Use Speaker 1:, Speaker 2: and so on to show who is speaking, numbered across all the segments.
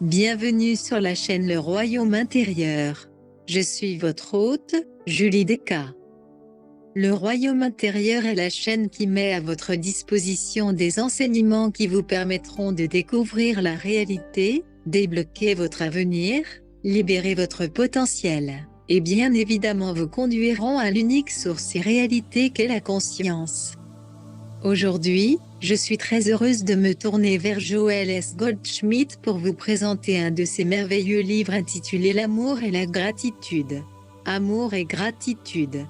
Speaker 1: Bienvenue sur la chaîne Le Royaume Intérieur. Je suis votre hôte, Julie Descas. Le Royaume Intérieur est la chaîne qui met à votre disposition des enseignements qui vous permettront de découvrir la réalité, débloquer votre avenir, libérer votre potentiel, et bien évidemment vous conduiront à l'unique source et réalité qu'est la conscience. Aujourd'hui, je suis très heureuse de me tourner vers Joel S. Goldschmidt pour vous présenter un de ses merveilleux livres intitulé L'amour et la gratitude. Amour et gratitude.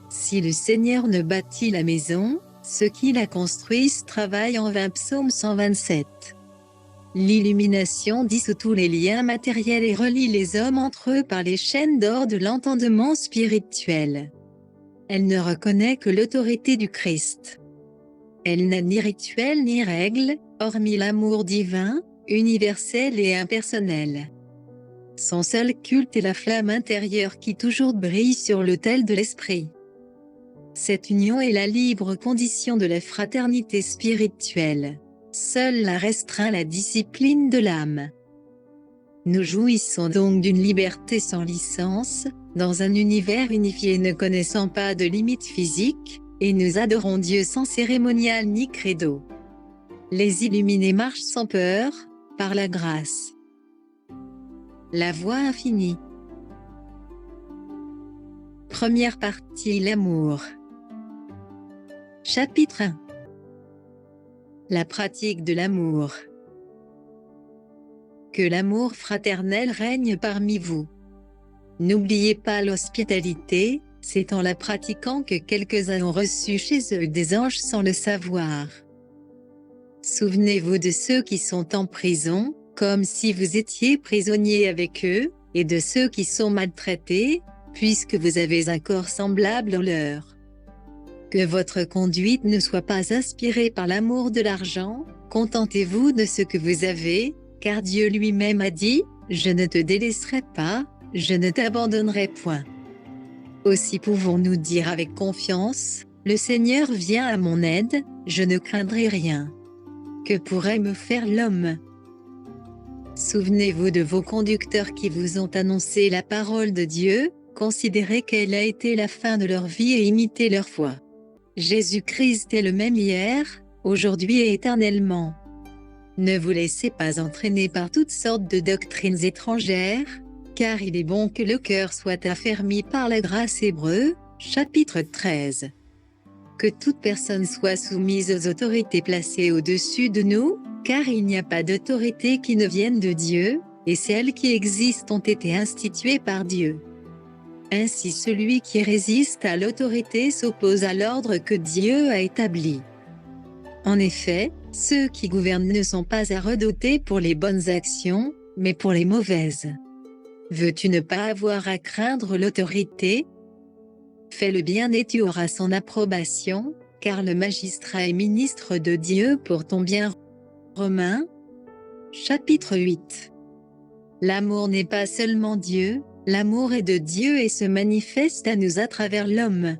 Speaker 1: Si le Seigneur ne bâtit la maison, ceux qui la construisent travaillent en vain. Psaume 127. L'illumination dissout tous les liens matériels et relie les hommes entre eux par les chaînes d'or de l'entendement spirituel. Elle ne reconnaît que l'autorité du Christ. Elle n'a ni rituel ni règle, hormis l'amour divin, universel et impersonnel. Son seul culte est la flamme intérieure qui toujours brille sur l'autel de l'esprit. Cette union est la libre condition de la fraternité spirituelle. Seule la restreint la discipline de l'âme. Nous jouissons donc d'une liberté sans licence, dans un univers unifié ne connaissant pas de limites physiques, et nous adorons Dieu sans cérémonial ni credo. Les illuminés marchent sans peur, par la grâce. La voie infinie. Première partie, l'amour. Chapitre 1. La pratique de l'amour. Que l'amour fraternel règne parmi vous. N'oubliez pas l'hospitalité, c'est en la pratiquant que quelques-uns ont reçu chez eux des anges sans le savoir. Souvenez-vous de ceux qui sont en prison, comme si vous étiez prisonnier avec eux, et de ceux qui sont maltraités, puisque vous avez un corps semblable au leur. Que votre conduite ne soit pas inspirée par l'amour de l'argent, contentez-vous de ce que vous avez, car Dieu lui-même a dit, « Je ne te délaisserai pas, je ne t'abandonnerai point ». Aussi pouvons-nous dire avec confiance, « Le Seigneur vient à mon aide, je ne craindrai rien. Que pourrait me faire l'homme ?» Souvenez-vous de vos conducteurs qui vous ont annoncé la parole de Dieu, considérez quelle a été la fin de leur vie et imitez leur foi. Jésus-Christ est le même hier, aujourd'hui et éternellement. Ne vous laissez pas entraîner par toutes sortes de doctrines étrangères, car il est bon que le cœur soit affermi par la grâce. Hébreux, chapitre 13. Que toute personne soit soumise aux autorités placées au-dessus de nous, car il n'y a pas d'autorité qui ne vienne de Dieu, et celles qui existent ont été instituées par Dieu. Ainsi celui qui résiste à l'autorité s'oppose à l'ordre que Dieu a établi. En effet, ceux qui gouvernent ne sont pas à redouter pour les bonnes actions, mais pour les mauvaises. Veux-tu ne pas avoir à craindre l'autorité? Fais le bien et tu auras son approbation, car le magistrat est ministre de Dieu pour ton bien. Romains, chapitre 8. L'amour n'est pas seulement Dieu, l'amour est de Dieu et se manifeste à nous à travers l'homme.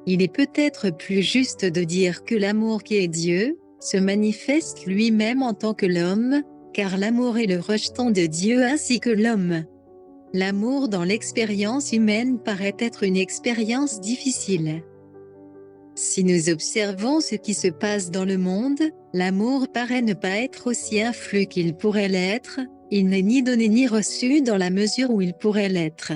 Speaker 1: Il est peut-être plus juste de dire que l'amour qui est Dieu, se manifeste lui-même en tant que l'homme, car l'amour est le rejeton de Dieu ainsi que l'homme. L'amour dans l'expérience humaine paraît être une expérience difficile. Si nous observons ce qui se passe dans le monde, l'amour paraît ne pas être aussi influx qu'il pourrait l'être, il n'est ni donné ni reçu dans la mesure où il pourrait l'être.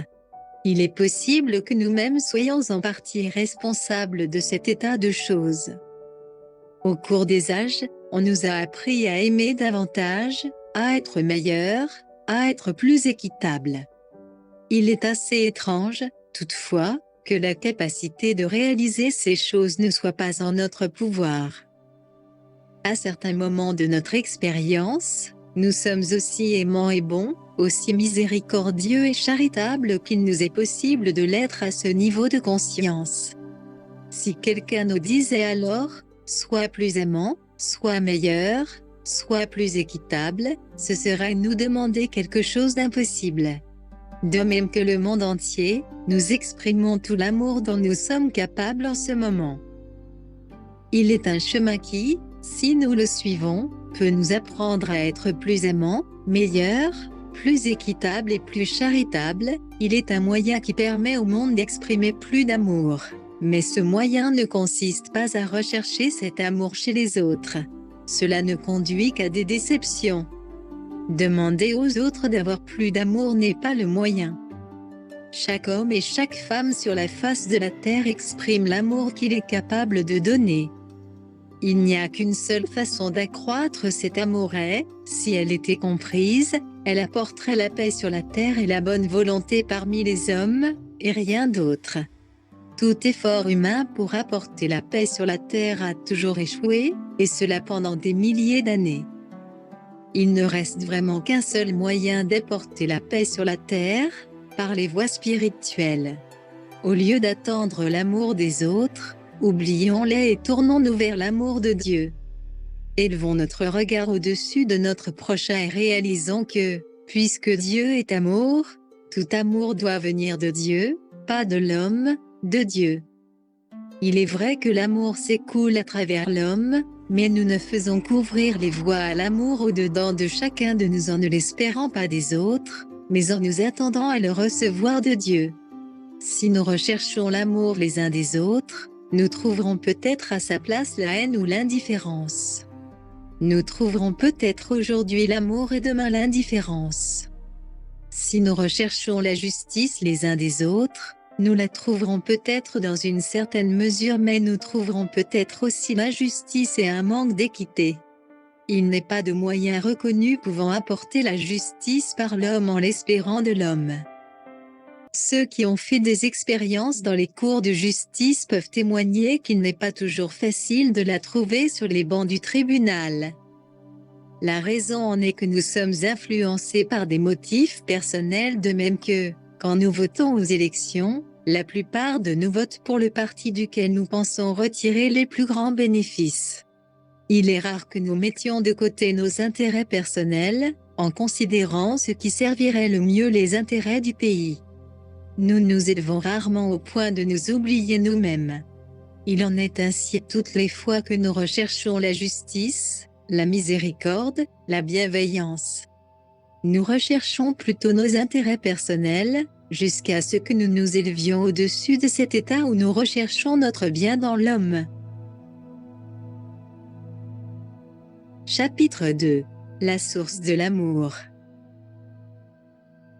Speaker 1: Il est possible que nous-mêmes soyons en partie responsables de cet état de choses. Au cours des âges, on nous a appris à aimer davantage, à être meilleurs, à être plus équitables. Il est assez étrange, toutefois, que la capacité de réaliser ces choses ne soit pas en notre pouvoir. À certains moments de notre expérience, nous sommes aussi aimants et bons, aussi miséricordieux et charitables qu'il nous est possible de l'être à ce niveau de conscience. Si quelqu'un nous disait alors, sois plus aimant, sois meilleur, sois plus équitable, ce serait nous demander quelque chose d'impossible. De même que le monde entier, nous exprimons tout l'amour dont nous sommes capables en ce moment. Il est un chemin qui, si nous le suivons, peut nous apprendre à être plus aimants, meilleurs, plus équitables et plus charitables. Il est un moyen qui permet au monde d'exprimer plus d'amour. Mais ce moyen ne consiste pas à rechercher cet amour chez les autres. Cela ne conduit qu'à des déceptions. Demander aux autres d'avoir plus d'amour n'est pas le moyen. Chaque homme et chaque femme sur la face de la terre exprime l'amour qu'il est capable de donner. Il n'y a qu'une seule façon d'accroître cet amour et, si elle était comprise, elle apporterait la paix sur la terre et la bonne volonté parmi les hommes, et rien d'autre. Tout effort humain pour apporter la paix sur la terre a toujours échoué, et cela pendant des milliers d'années. Il ne reste vraiment qu'un seul moyen d'apporter la paix sur la terre, par les voies spirituelles. Au lieu d'attendre l'amour des autres, oublions-les et tournons-nous vers l'amour de Dieu. Élevons notre regard au-dessus de notre prochain et réalisons que, puisque Dieu est amour, tout amour doit venir de Dieu, pas de l'homme, de Dieu. Il est vrai que l'amour s'écoule à travers l'homme, mais nous ne faisons qu'ouvrir les voies à l'amour au-dedans de chacun de nous en ne l'espérant pas des autres, mais en nous attendant à le recevoir de Dieu. Si nous recherchons l'amour les uns des autres, nous trouverons peut-être à sa place la haine ou l'indifférence. Nous trouverons peut-être aujourd'hui l'amour et demain l'indifférence. Si nous recherchons la justice les uns des autres, nous la trouverons peut-être dans une certaine mesure, mais nous trouverons peut-être aussi l'injustice et un manque d'équité. Il n'est pas de moyen reconnu pouvant apporter la justice par l'homme en l'espérant de l'homme. Ceux qui ont fait des expériences dans les cours de justice peuvent témoigner qu'il n'est pas toujours facile de la trouver sur les bancs du tribunal. La raison en est que nous sommes influencés par des motifs personnels, de même que, quand nous votons aux élections, la plupart de nous votent pour le parti duquel nous pensons retirer les plus grands bénéfices. Il est rare que nous mettions de côté nos intérêts personnels, en considérant ce qui servirait le mieux les intérêts du pays. Nous nous élevons rarement au point de nous oublier nous-mêmes. Il en est ainsi toutes les fois que nous recherchons la justice, la miséricorde, la bienveillance. Nous recherchons plutôt nos intérêts personnels, jusqu'à ce que nous nous élevions au-dessus de cet état où nous recherchons notre bien dans l'homme. Chapitre 2. La source de l'amour.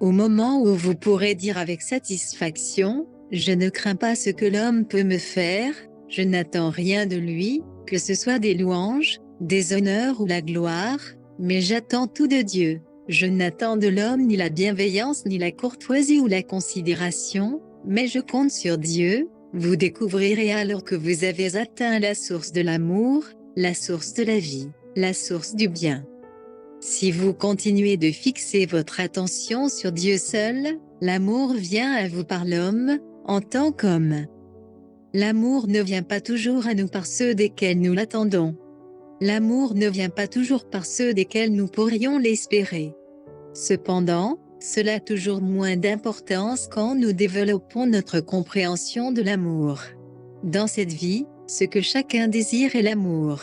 Speaker 1: Au moment où vous pourrez dire avec satisfaction, « Je ne crains pas ce que l'homme peut me faire, je n'attends rien de lui, que ce soit des louanges, des honneurs ou la gloire, mais j'attends tout de Dieu. Je n'attends de l'homme ni la bienveillance ni la courtoisie ou la considération, mais je compte sur Dieu. » Vous découvrirez alors que vous avez atteint la source de l'amour, la source de la vie, la source du bien. Si vous continuez de fixer votre attention sur Dieu seul, l'amour vient à vous par l'homme, en tant qu'homme. L'amour ne vient pas toujours à nous par ceux desquels nous l'attendons. L'amour ne vient pas toujours par ceux desquels nous pourrions l'espérer. Cependant, cela a toujours moins d'importance quand nous développons notre compréhension de l'amour. Dans cette vie, ce que chacun désire est l'amour.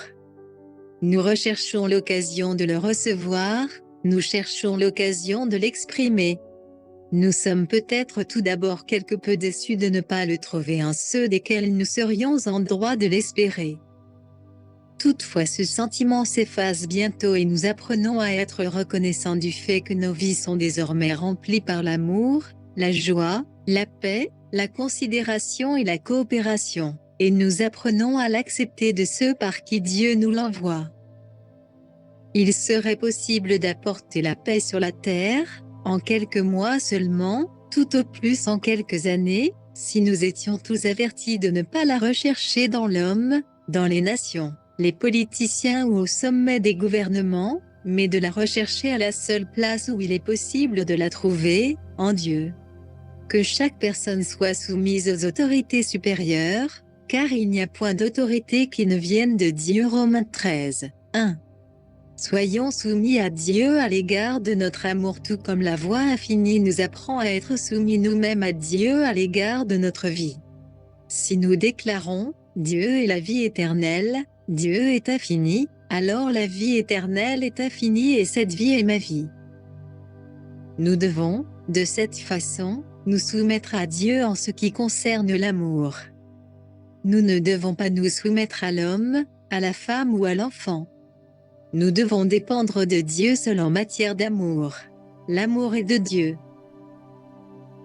Speaker 1: Nous recherchons l'occasion de le recevoir, nous cherchons l'occasion de l'exprimer. Nous sommes peut-être tout d'abord quelque peu déçus de ne pas le trouver en ceux desquels nous serions en droit de l'espérer. Toutefois, ce sentiment s'efface bientôt et nous apprenons à être reconnaissants du fait que nos vies sont désormais remplies par l'amour, la joie, la paix, la considération et la coopération, et nous apprenons à l'accepter de ceux par qui Dieu nous l'envoie. Il serait possible d'apporter la paix sur la terre, en quelques mois seulement, tout au plus en quelques années, si nous étions tous avertis de ne pas la rechercher dans l'homme, dans les nations, les politiciens ou au sommet des gouvernements, mais de la rechercher à la seule place où il est possible de la trouver, en Dieu. Que chaque personne soit soumise aux autorités supérieures, car il n'y a point d'autorité qui ne vienne de Dieu. Romains 13, 1. Soyons soumis à Dieu à l'égard de notre amour, tout comme la voie infinie nous apprend à être soumis nous-mêmes à Dieu à l'égard de notre vie. Si nous déclarons « Dieu est la vie éternelle », Dieu est infini, alors la vie éternelle est infinie et cette vie est ma vie. Nous devons, de cette façon, nous soumettre à Dieu en ce qui concerne l'amour. Nous ne devons pas nous soumettre à l'homme, à la femme ou à l'enfant. Nous devons dépendre de Dieu seul en matière d'amour. L'amour est de Dieu.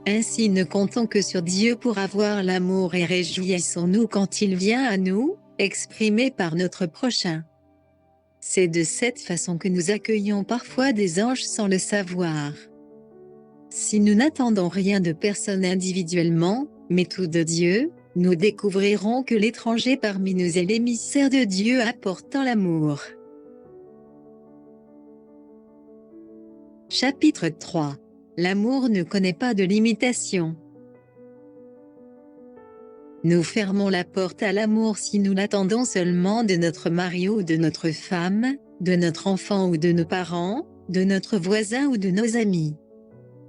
Speaker 1: Ainsi ne comptons que sur Dieu pour avoir l'amour et réjouissons-nous quand il vient à nous, exprimé par notre prochain. C'est de cette façon que nous accueillons parfois des anges sans le savoir. Si nous n'attendons rien de personne individuellement, mais tout de Dieu, nous découvrirons que l'étranger parmi nous est l'émissaire de Dieu apportant l'amour. Chapitre 3. L'amour ne connaît pas de limitation. Nous fermons la porte à l'amour si nous l'attendons seulement de notre mari ou de notre femme, de notre enfant ou de nos parents, de notre voisin ou de nos amis.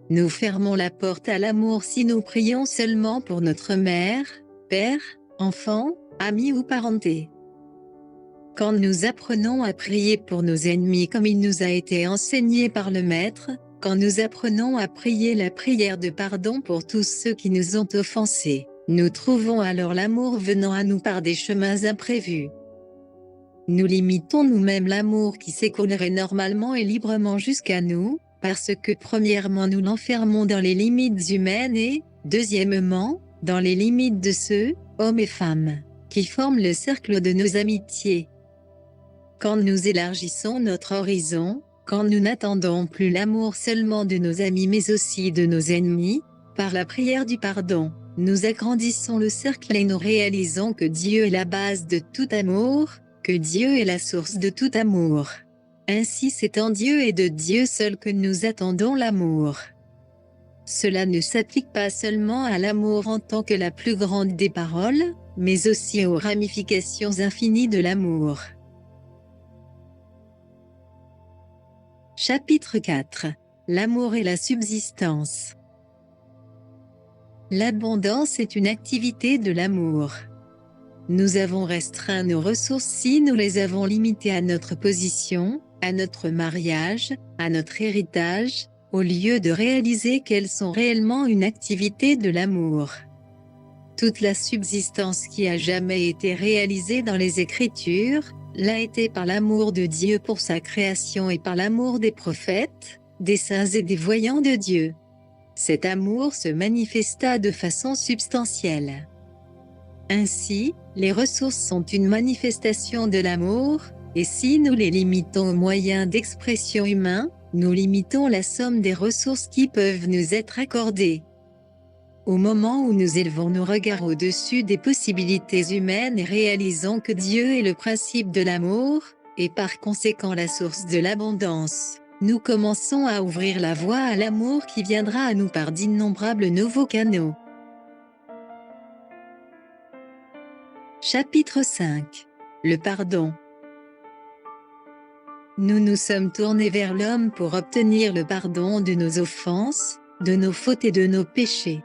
Speaker 1: Nous fermons la porte à l'amour si nous prions seulement pour notre mère, père, enfant, amis ou parenté. Quand nous apprenons à prier pour nos ennemis comme il nous a été enseigné par le Maître, quand nous apprenons à prier la prière de pardon pour tous ceux qui nous ont offensés, nous trouvons alors l'amour venant à nous par des chemins imprévus. Nous limitons nous-mêmes l'amour qui s'écoulerait normalement et librement jusqu'à nous, parce que premièrement nous l'enfermons dans les limites humaines et, deuxièmement, dans les limites de ceux, hommes et femmes, qui forment le cercle de nos amitiés. Quand nous élargissons notre horizon, quand nous n'attendons plus l'amour seulement de nos amis mais aussi de nos ennemis, par la prière du pardon, nous agrandissons le cercle et nous réalisons que Dieu est la base de tout amour, que Dieu est la source de tout amour. Ainsi c'est en Dieu et de Dieu seul que nous attendons l'amour. Cela ne s'applique pas seulement à l'amour en tant que la plus grande des paroles, mais aussi aux ramifications infinies de l'amour. Chapitre 4. L'amour et la subsistance. L'abondance est une activité de l'amour. Nous avons restreint nos ressources si nous les avons limitées à notre position, à notre mariage, à notre héritage, au lieu de réaliser qu'elles sont réellement une activité de l'amour. Toute la subsistance qui a jamais été réalisée dans les Écritures, l'a été par l'amour de Dieu pour sa création et par l'amour des prophètes, des saints et des voyants de Dieu. Cet amour se manifesta de façon substantielle. Ainsi, les ressources sont une manifestation de l'amour, et si nous les limitons aux moyens d'expression humains, nous limitons la somme des ressources qui peuvent nous être accordées. Au moment où nous élevons nos regards au-dessus des possibilités humaines et réalisons que Dieu est le principe de l'amour, et par conséquent la source de l'abondance, nous commençons à ouvrir la voie à l'amour qui viendra à nous par d'innombrables nouveaux canaux. Chapitre 5. Le pardon. Nous nous sommes tournés vers l'homme pour obtenir le pardon de nos offenses, de nos fautes et de nos péchés.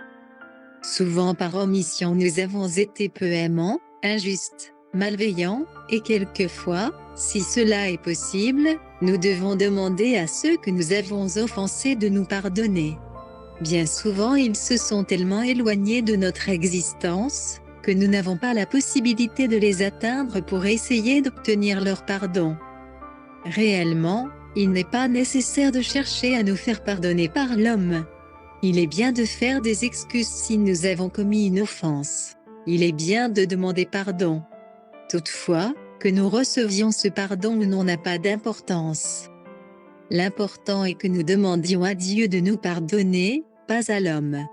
Speaker 1: Souvent par omission nous avons été peu aimants, injustes, malveillants, et quelquefois, si cela est possible, nous devons demander à ceux que nous avons offensés de nous pardonner. Bien souvent ils se sont tellement éloignés de notre existence, que nous n'avons pas la possibilité de les atteindre pour essayer d'obtenir leur pardon. Réellement, il n'est pas nécessaire de chercher à nous faire pardonner par l'homme. Il est bien de faire des excuses si nous avons commis une offense. Il est bien de demander pardon. Toutefois, que nous recevions ce pardon ou non n'a pas d'importance. L'important est que nous demandions à Dieu de nous pardonner, pas à l'homme.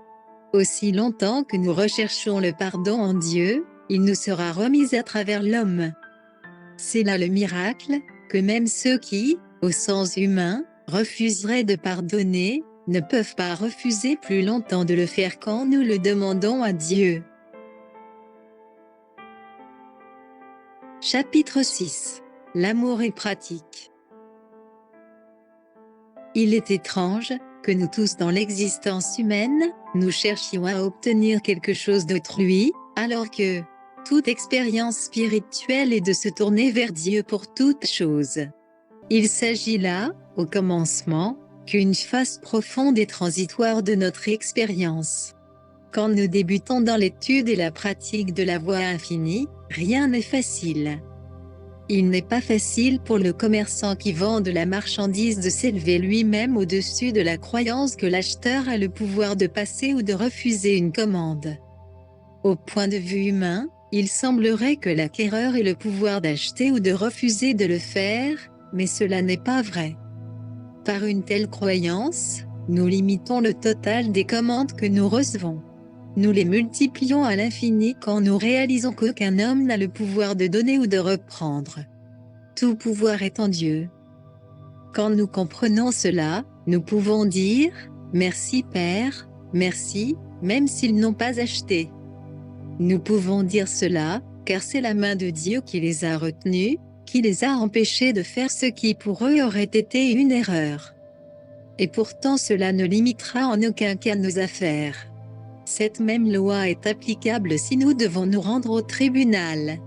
Speaker 1: Aussi longtemps que nous recherchons le pardon en Dieu, il nous sera remis à travers l'homme. C'est là le miracle, que même ceux qui, au sens humain, refuseraient de pardonner, ne peuvent pas refuser plus longtemps de le faire quand nous le demandons à Dieu. Chapitre 6. L'amour est pratique. Il est étrange, que nous tous dans l'existence humaine, nous cherchions à obtenir quelque chose d'autrui, alors que, Toute expérience spirituelle est de se tourner vers Dieu pour toute chose. Il s'agit là, au commencement, qu'une phase profonde et transitoire de notre expérience. Quand nous débutons dans l'étude et la pratique de la voie infinie, rien n'est facile. Il n'est pas facile pour le commerçant qui vend de la marchandise de s'élever lui-même au-dessus de la croyance que l'acheteur a le pouvoir de passer ou de refuser une commande. Au point de vue humain, il semblerait que l'acquéreur ait le pouvoir d'acheter ou de refuser de le faire, mais cela n'est pas vrai. Par une telle croyance, nous limitons le total des commandes que nous recevons. Nous les multiplions à l'infini quand nous réalisons qu'aucun homme n'a le pouvoir de donner ou de reprendre. Tout pouvoir est en Dieu. Quand nous comprenons cela, nous pouvons dire « Merci Père, merci », même s'ils n'ont pas acheté. Nous pouvons dire cela, car c'est la main de Dieu qui les a retenus, qui les a empêchés de faire ce qui pour eux aurait été une erreur. Et pourtant cela ne limitera en aucun cas nos affaires. Cette même loi est applicable si nous devons nous rendre au tribunal.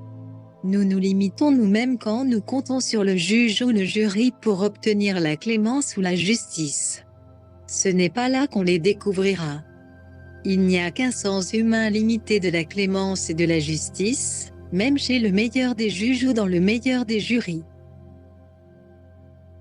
Speaker 1: Nous nous limitons nous-mêmes quand nous comptons sur le juge ou le jury pour obtenir la clémence ou la justice. Ce n'est pas là qu'on les découvrira. Il n'y a qu'un sens humain limité de la clémence et de la justice, même chez le meilleur des juges ou dans le meilleur des jurys.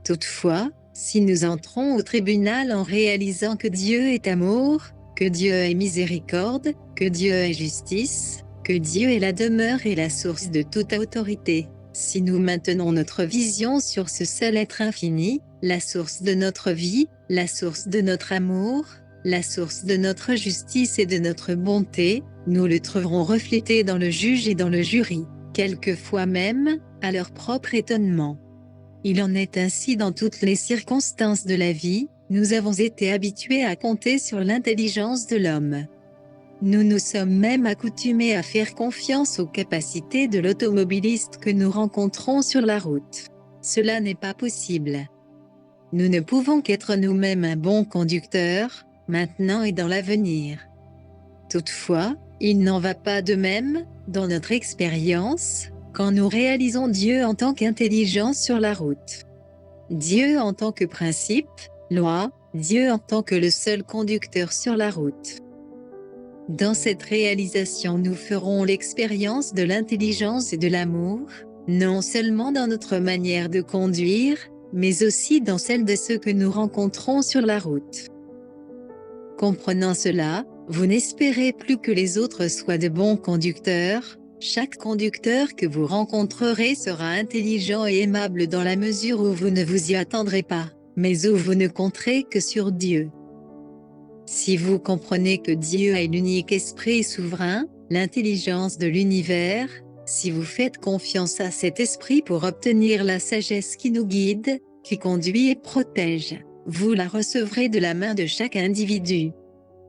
Speaker 1: Toutefois, si nous entrons au tribunal en réalisant que Dieu est amour, que Dieu est miséricorde, que Dieu est justice, que Dieu est la demeure et la source de toute autorité, si nous maintenons notre vision sur ce seul être infini, la source de notre vie, la source de notre amour, la source de notre justice et de notre bonté, nous le trouverons reflété dans le juge et dans le jury, quelquefois même, à leur propre étonnement. Il en est ainsi dans toutes les circonstances de la vie, nous avons été habitués à compter sur l'intelligence de l'homme. Nous nous sommes même accoutumés à faire confiance aux capacités de l'automobiliste que nous rencontrons sur la route. Cela n'est pas possible. Nous ne pouvons qu'être nous-mêmes un bon conducteur, maintenant et dans l'avenir. Toutefois, il n'en va pas de même, dans notre expérience, quand nous réalisons Dieu en tant qu'intelligence sur la route. Dieu en tant que principe, loi, Dieu en tant que le seul conducteur sur la route. Dans cette réalisation nous ferons l'expérience de l'intelligence et de l'amour, non seulement dans notre manière de conduire, mais aussi dans celle de ceux que nous rencontrons sur la route. Comprenant cela, vous n'espérez plus que les autres soient de bons conducteurs. Chaque conducteur que vous rencontrerez sera intelligent et aimable dans la mesure où vous ne vous y attendrez pas, mais où vous ne compterez que sur Dieu. Si vous comprenez que Dieu est l'unique esprit souverain, l'intelligence de l'univers, si vous faites confiance à cet esprit pour obtenir la sagesse qui nous guide, qui conduit et protège, vous la recevrez de la main de chaque individu.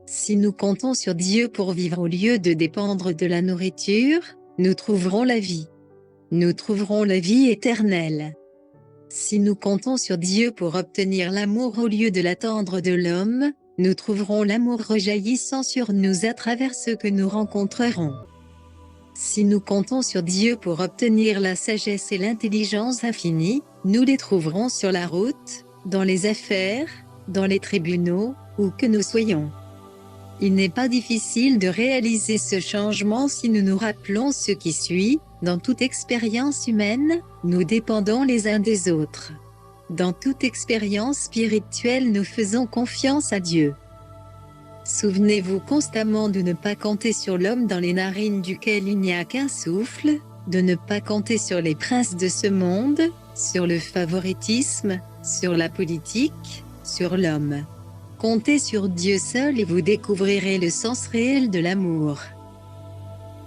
Speaker 1: Si nous comptons sur Dieu pour vivre au lieu de dépendre de la nourriture, nous trouverons la vie. Nous trouverons la vie éternelle. Si nous comptons sur Dieu pour obtenir l'amour au lieu de l'attendre de l'homme, nous trouverons l'amour rejaillissant sur nous à travers ceux que nous rencontrerons. Si nous comptons sur Dieu pour obtenir la sagesse et l'intelligence infinie, nous les trouverons sur la route, dans les affaires, dans les tribunaux, où que nous soyons. Il n'est pas difficile de réaliser ce changement si nous nous rappelons ce qui suit. Dans toute expérience humaine, nous dépendons les uns des autres. Dans toute expérience spirituelle, nous faisons confiance à Dieu. Souvenez-vous constamment de ne pas compter sur l'homme dans les narines duquel il n'y a qu'un souffle, de ne pas compter sur les princes de ce monde, sur le favoritisme, sur la politique, sur l'homme. Comptez sur Dieu seul et vous découvrirez le sens réel de l'amour.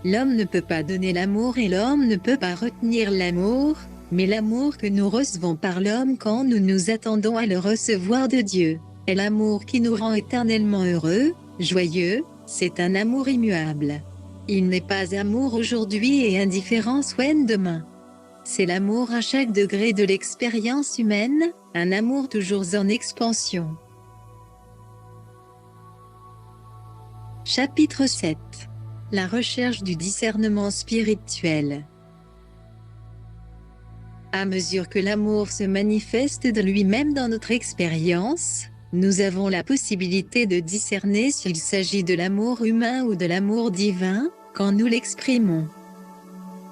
Speaker 1: L'homme ne peut pas donner l'amour et l'homme ne peut pas retenir l'amour, mais l'amour que nous recevons par l'homme quand nous nous attendons à le recevoir de Dieu, est l'amour qui nous rend éternellement heureux, joyeux, c'est un amour immuable. Il n'est pas amour aujourd'hui et indifférence demain. C'est l'amour à chaque degré de l'expérience humaine, un amour toujours en expansion. Chapitre 7. La recherche du discernement spirituel. À mesure que l'amour se manifeste de lui-même dans notre expérience, nous avons la possibilité de discerner s'il s'agit de l'amour humain ou de l'amour divin, quand nous l'exprimons.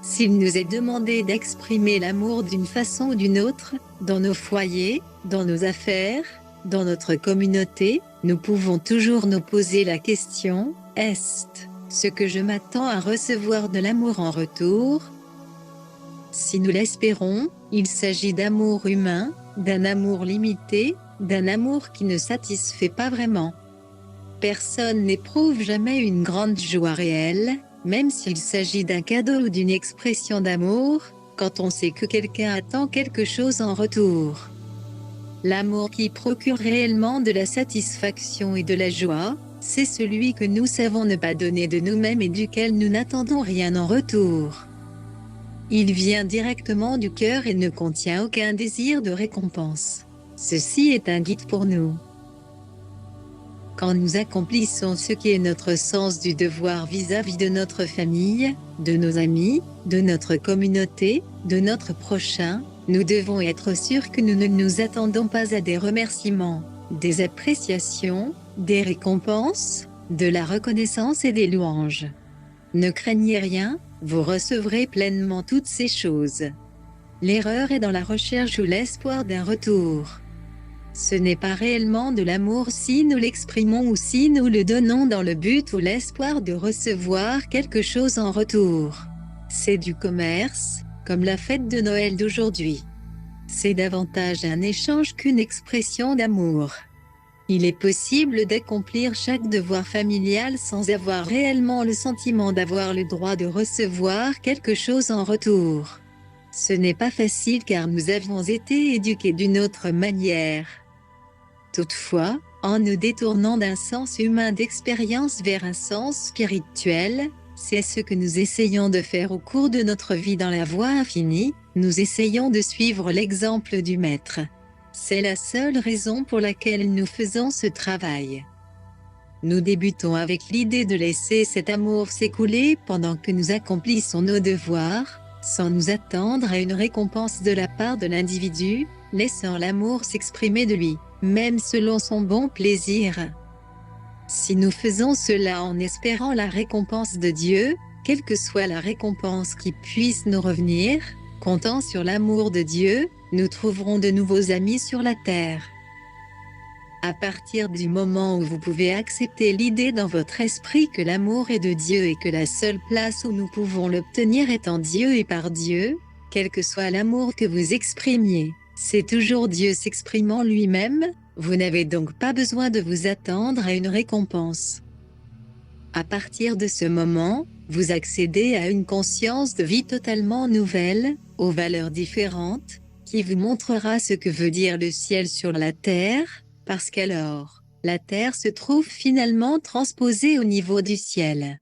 Speaker 1: S'il nous est demandé d'exprimer l'amour d'une façon ou d'une autre, dans nos foyers, dans nos affaires, dans notre communauté, nous pouvons toujours nous poser la question, est-ce ce que je m'attends à recevoir de l'amour en retour? Si nous l'espérons, il s'agit d'amour humain, d'un amour limité, d'un amour qui ne satisfait pas vraiment. Personne n'éprouve jamais une grande joie réelle, même s'il s'agit d'un cadeau ou d'une expression d'amour, quand on sait que quelqu'un attend quelque chose en retour. L'amour qui procure réellement de la satisfaction et de la joie, c'est celui que nous savons ne pas donner de nous-mêmes et duquel nous n'attendons rien en retour. Il vient directement du cœur et ne contient aucun désir de récompense. Ceci est un guide pour nous. Quand nous accomplissons ce qui est notre sens du devoir vis-à-vis de notre famille, de nos amis, de notre communauté, de notre prochain, nous devons être sûrs que nous ne nous attendons pas à des remerciements, des appréciations, des récompenses, de la reconnaissance et des louanges. Ne craignez rien, vous recevrez pleinement toutes ces choses. L'erreur est dans la recherche ou l'espoir d'un retour. Ce n'est pas réellement de l'amour si nous l'exprimons ou si nous le donnons dans le but ou l'espoir de recevoir quelque chose en retour. C'est du commerce, comme la fête de Noël d'aujourd'hui. C'est davantage un échange qu'une expression d'amour. Il est possible d'accomplir chaque devoir familial sans avoir réellement le sentiment d'avoir le droit de recevoir quelque chose en retour. Ce n'est pas facile car nous avons été éduqués d'une autre manière. Toutefois, en nous détournant d'un sens humain d'expérience vers un sens spirituel, c'est ce que nous essayons de faire au cours de notre vie dans la voie infinie, nous essayons de suivre l'exemple du Maître. C'est la seule raison pour laquelle nous faisons ce travail. Nous débutons avec l'idée de laisser cet amour s'écouler pendant que nous accomplissons nos devoirs, sans nous attendre à une récompense de la part de l'individu, laissant l'amour s'exprimer de lui, même selon son bon plaisir. Si nous faisons cela en espérant la récompense de Dieu, quelle que soit la récompense qui puisse nous revenir, comptant sur l'amour de Dieu, nous trouverons de nouveaux amis sur la terre. À partir du moment où vous pouvez accepter l'idée dans votre esprit que l'amour est de Dieu et que la seule place où nous pouvons l'obtenir est en Dieu et par Dieu, quel que soit l'amour que vous exprimiez, c'est toujours Dieu s'exprimant lui-même, vous n'avez donc pas besoin de vous attendre à une récompense. À partir de ce moment, vous accédez à une conscience de vie totalement nouvelle, aux valeurs différentes, qui vous montrera ce que veut dire le ciel sur la terre, parce qu'alors, la terre se trouve finalement transposée au niveau du ciel.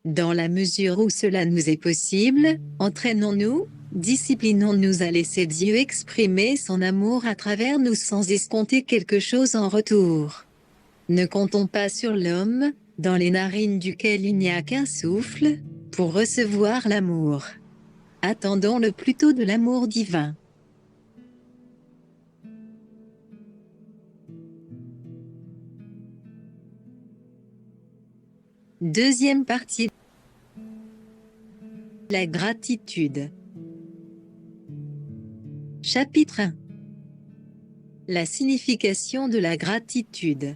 Speaker 1: Dans la mesure où cela nous est possible, entraînons-nous, disciplinons-nous à laisser Dieu exprimer son amour à travers nous sans escompter quelque chose en retour. Ne comptons pas sur l'homme, dans les narines duquel il n'y a qu'un souffle, pour recevoir l'amour. Attendons-le plutôt de l'amour divin. Deuxième partie. La gratitude. Chapitre 1. La signification de la gratitude.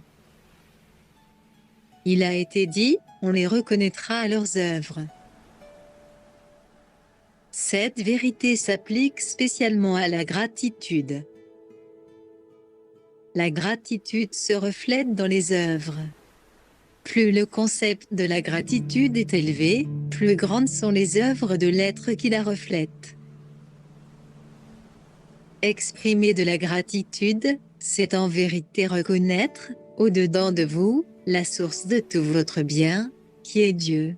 Speaker 1: Il a été dit, on les reconnaîtra à leurs œuvres. Cette vérité s'applique spécialement à la gratitude. La gratitude se reflète dans les œuvres. Plus le concept de la gratitude est élevé, plus grandes sont les œuvres de l'être qui la reflètent. Exprimer de la gratitude, c'est en vérité reconnaître, au-dedans de vous, la source de tout votre bien, qui est Dieu.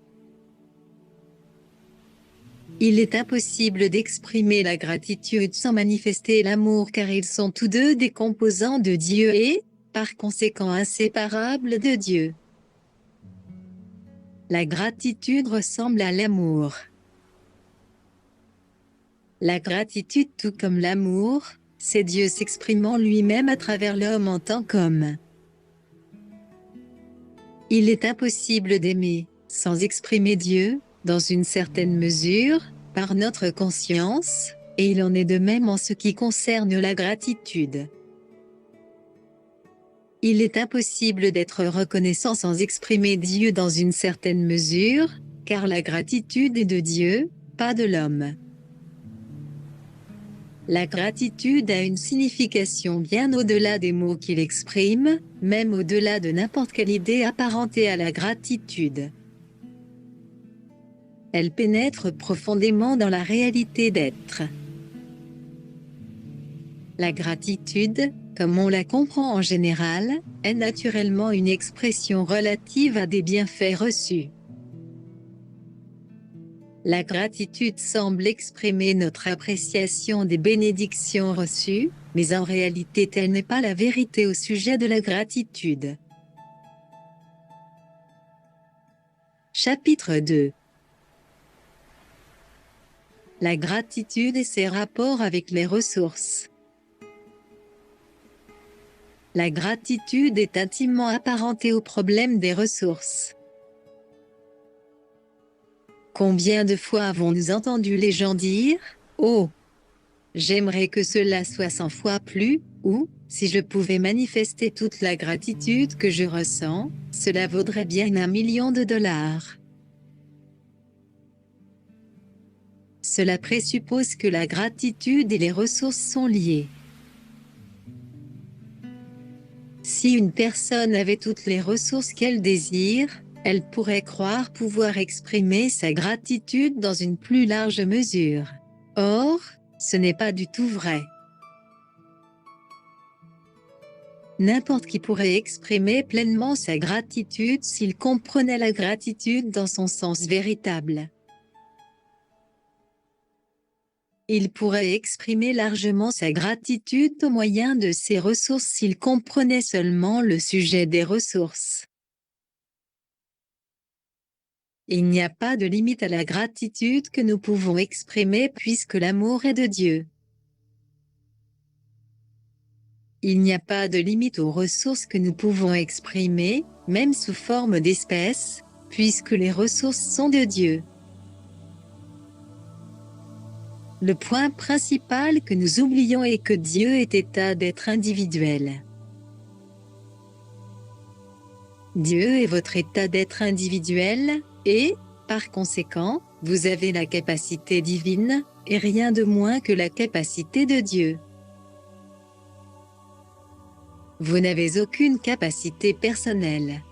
Speaker 1: Il est impossible d'exprimer la gratitude sans manifester l'amour car ils sont tous deux des composants de Dieu et, par conséquent inséparables de Dieu. La gratitude ressemble à l'amour. La gratitude, tout comme l'amour, c'est Dieu s'exprimant lui-même à travers l'homme en tant qu'homme. Il est impossible d'aimer sans exprimer Dieu, dans une certaine mesure, par notre conscience, et il en est de même en ce qui concerne la gratitude. Il est impossible d'être reconnaissant sans exprimer Dieu dans une certaine mesure, car la gratitude est de Dieu, pas de l'homme. La gratitude a une signification bien au-delà des mots qu'il exprime, même au-delà de n'importe quelle idée apparentée à la gratitude. Elle pénètre profondément dans la réalité d'être. La gratitude, comme on la comprend en général, est naturellement une expression relative à des bienfaits reçus. La gratitude semble exprimer notre appréciation des bénédictions reçues, mais en réalité telle n'est pas la vérité au sujet de la gratitude. Chapitre 2. La gratitude et ses rapports avec les ressources. La gratitude est intimement apparentée au problème des ressources. Combien de fois avons-nous entendu les gens dire « Oh, j'aimerais que cela soit 100 fois plus » ou « Si je pouvais manifester toute la gratitude que je ressens, cela vaudrait bien $1 million ». Cela présuppose que la gratitude et les ressources sont liées. Si une personne avait toutes les ressources qu'elle désire, elle pourrait croire pouvoir exprimer sa gratitude dans une plus large mesure. Or, ce n'est pas du tout vrai. N'importe qui pourrait exprimer pleinement sa gratitude s'il comprenait la gratitude dans son sens véritable. Il pourrait exprimer largement sa gratitude au moyen de ses ressources s'il comprenait seulement le sujet des ressources. Il n'y a pas de limite à la gratitude que nous pouvons exprimer puisque l'amour est de Dieu. Il n'y a pas de limite aux ressources que nous pouvons exprimer, même sous forme d'espèces, puisque les ressources sont de Dieu. Le point principal que nous oublions est que Dieu est état d'être individuel. Dieu est votre état d'être individuel, et, par conséquent, vous avez la capacité divine, et rien de moins que la capacité de Dieu. Vous n'avez aucune capacité personnelle.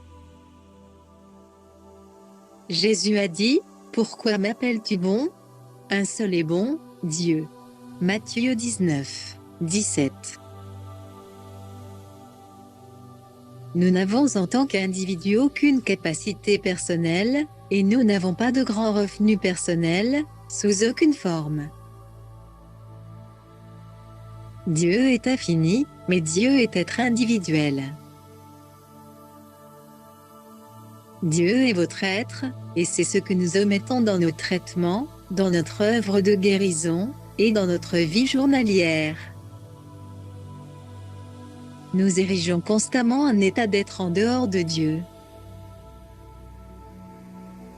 Speaker 1: Jésus a dit, « Pourquoi m'appelles-tu bon ? Un seul est bon, Dieu. » Matthieu 19, 17. Nous n'avons en tant qu'individus aucune capacité personnelle, et nous n'avons pas de grands revenus personnels, sous aucune forme. Dieu est infini, mais Dieu est être individuel. Dieu est votre être, et c'est ce que nous omettons dans nos traitements, dans notre œuvre de guérison, et dans notre vie journalière. Nous érigeons constamment un état d'être en dehors de Dieu.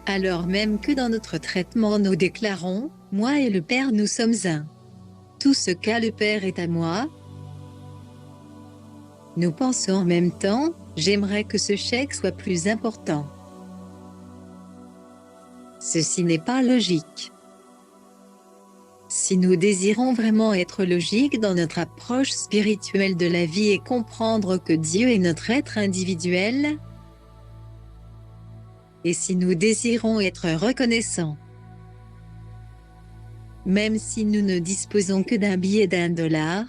Speaker 1: Alors même que dans notre traitement nous déclarons, « Moi et le Père nous sommes un. Tout ce qu'a le Père est à moi », nous pensons en même temps, « J'aimerais que ce chèque soit plus important. » Ceci n'est pas logique. Si nous désirons vraiment être logiques dans notre approche spirituelle de la vie et comprendre que Dieu est notre être individuel, et si nous désirons être reconnaissants, même si nous ne disposons que d'un billet d'$1,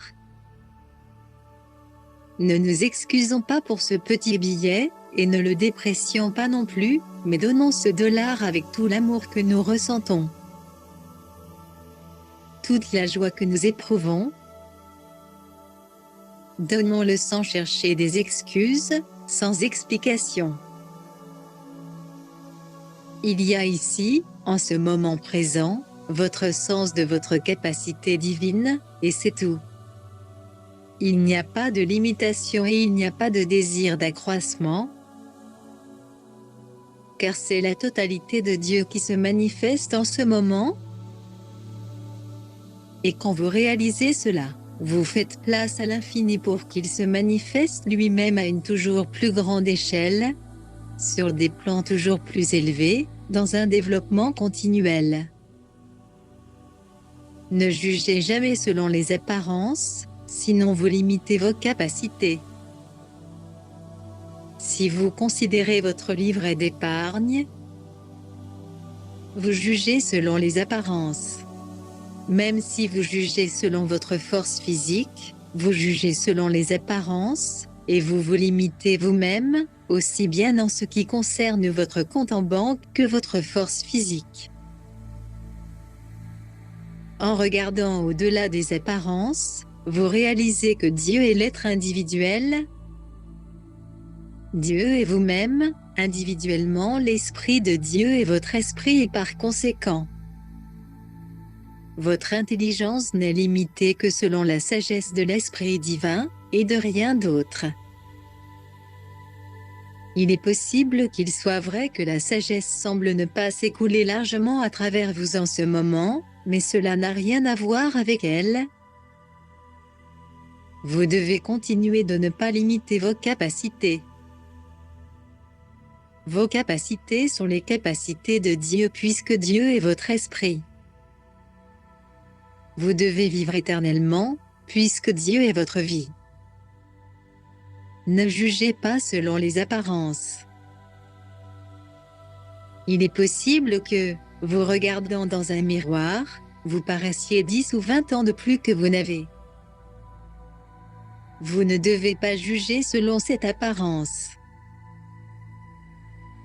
Speaker 1: ne nous excusons pas pour ce petit billet, et ne le déprécions pas non plus, mais donnons ce dollar avec tout l'amour que nous ressentons. Toute la joie que nous éprouvons, donnons-le sans chercher des excuses, sans explication. Il y a ici, en ce moment présent, votre sens de votre capacité divine, et c'est tout. Il n'y a pas de limitation et il n'y a pas de désir d'accroissement, car c'est la totalité de Dieu qui se manifeste en ce moment. Et quand vous réalisez cela, vous faites place à l'infini pour qu'il se manifeste lui-même à une toujours plus grande échelle, sur des plans toujours plus élevés, dans un développement continuel. Ne jugez jamais selon les apparences, sinon vous limitez vos capacités. Si vous considérez votre livret d'épargne, vous jugez selon les apparences. Même si vous jugez selon votre force physique, vous jugez selon les apparences, et vous vous limitez vous-même, aussi bien en ce qui concerne votre compte en banque que votre force physique. En regardant au-delà des apparences, vous réalisez que Dieu est l'être individuel. Dieu est vous-même, individuellement l'Esprit de Dieu est votre esprit et par conséquent, votre intelligence n'est limitée que selon la sagesse de l'Esprit divin, et de rien d'autre. Il est possible qu'il soit vrai que la sagesse semble ne pas s'écouler largement à travers vous en ce moment, mais cela n'a rien à voir avec elle. Vous devez continuer de ne pas limiter vos capacités. Vos capacités sont les capacités de Dieu puisque Dieu est votre esprit. Vous devez vivre éternellement, puisque Dieu est votre vie. Ne jugez pas selon les apparences. Il est possible que, vous regardant dans un miroir, vous paraissiez 10 ou 20 ans de plus que vous n'avez. Vous ne devez pas juger selon cette apparence.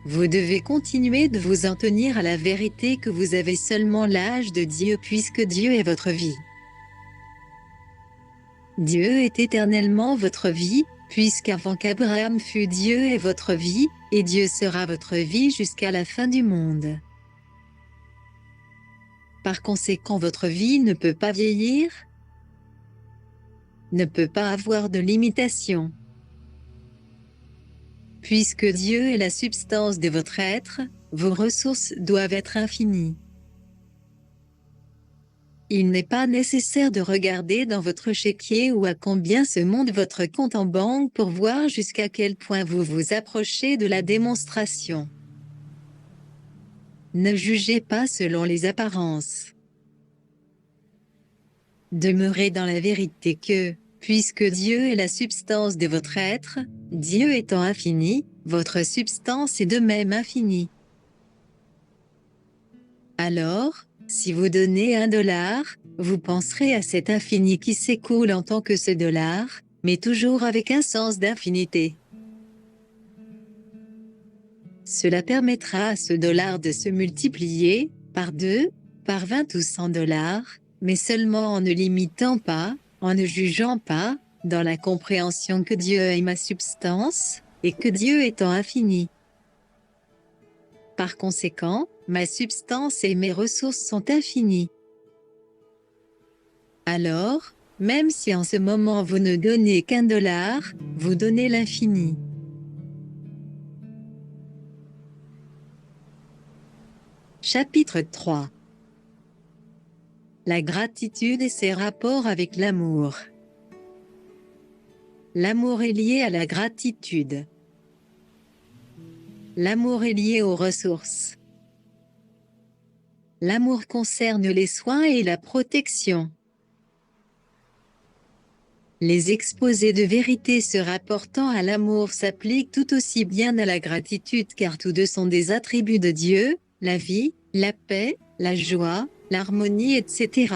Speaker 1: Vous devez continuer de vous en tenir à la vérité que vous avez seulement l'âge de Dieu puisque Dieu est votre vie. Dieu est éternellement votre vie, puisqu'avant qu'Abraham fût Dieu est votre vie, et Dieu sera votre vie jusqu'à la fin du monde. Par conséquent, votre vie ne peut pas vieillir, ne peut pas avoir de limitation. Puisque Dieu est la substance de votre être, vos ressources doivent être infinies. Il n'est pas nécessaire de regarder dans votre chéquier ou à combien se monte votre compte en banque pour voir jusqu'à quel point vous vous approchez de la démonstration. Ne jugez pas selon les apparences. Demeurez dans la vérité que, puisque Dieu est la substance de votre être, Dieu étant infini, votre substance est de même infinie. Alors, si vous donnez $1, vous penserez à cet infini qui s'écoule en tant que ce dollar, mais toujours avec un sens d'infinité. Cela permettra à ce dollar de se multiplier, par 2, par 20 ou 100 $, mais seulement en ne limitant pas, en ne jugeant pas, dans la compréhension que Dieu est ma substance, et que Dieu étant infini. Par conséquent, ma substance et mes ressources sont infinies. Alors, même si en ce moment vous ne donnez qu'1 $, vous donnez l'infini. Chapitre 3. La gratitude et ses rapports avec l'amour. L'amour est lié à la gratitude. L'amour est lié aux ressources. L'amour concerne les soins et la protection. Les exposés de vérité se rapportant à l'amour s'appliquent tout aussi bien à la gratitude car tous deux sont des attributs de Dieu, la vie, la paix, la joie, l'harmonie, etc.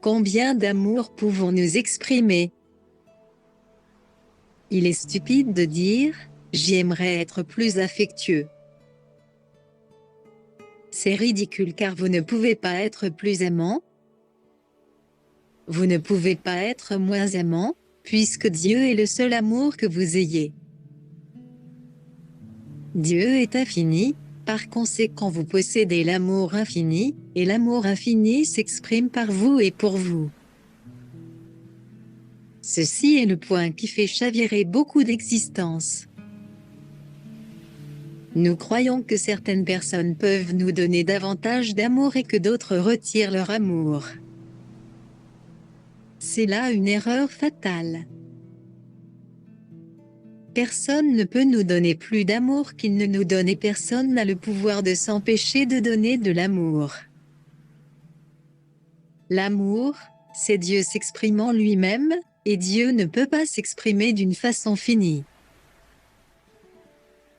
Speaker 1: Combien d'amour pouvons-nous exprimer? Il est stupide de dire « j'aimerais être plus affectueux ». C'est ridicule car vous ne pouvez pas être plus aimant. Vous ne pouvez pas être moins aimant, puisque Dieu est le seul amour que vous ayez. Dieu est infini, par conséquent vous possédez l'amour infini, et l'amour infini s'exprime par vous et pour vous. Ceci est le point qui fait chavirer beaucoup d'existences. Nous croyons que certaines personnes peuvent nous donner davantage d'amour et que d'autres retirent leur amour. C'est là une erreur fatale. Personne ne peut nous donner plus d'amour qu'il ne nous donne et personne n'a le pouvoir de s'empêcher de donner de l'amour. L'amour, c'est Dieu s'exprimant lui-même, et Dieu ne peut pas s'exprimer d'une façon finie.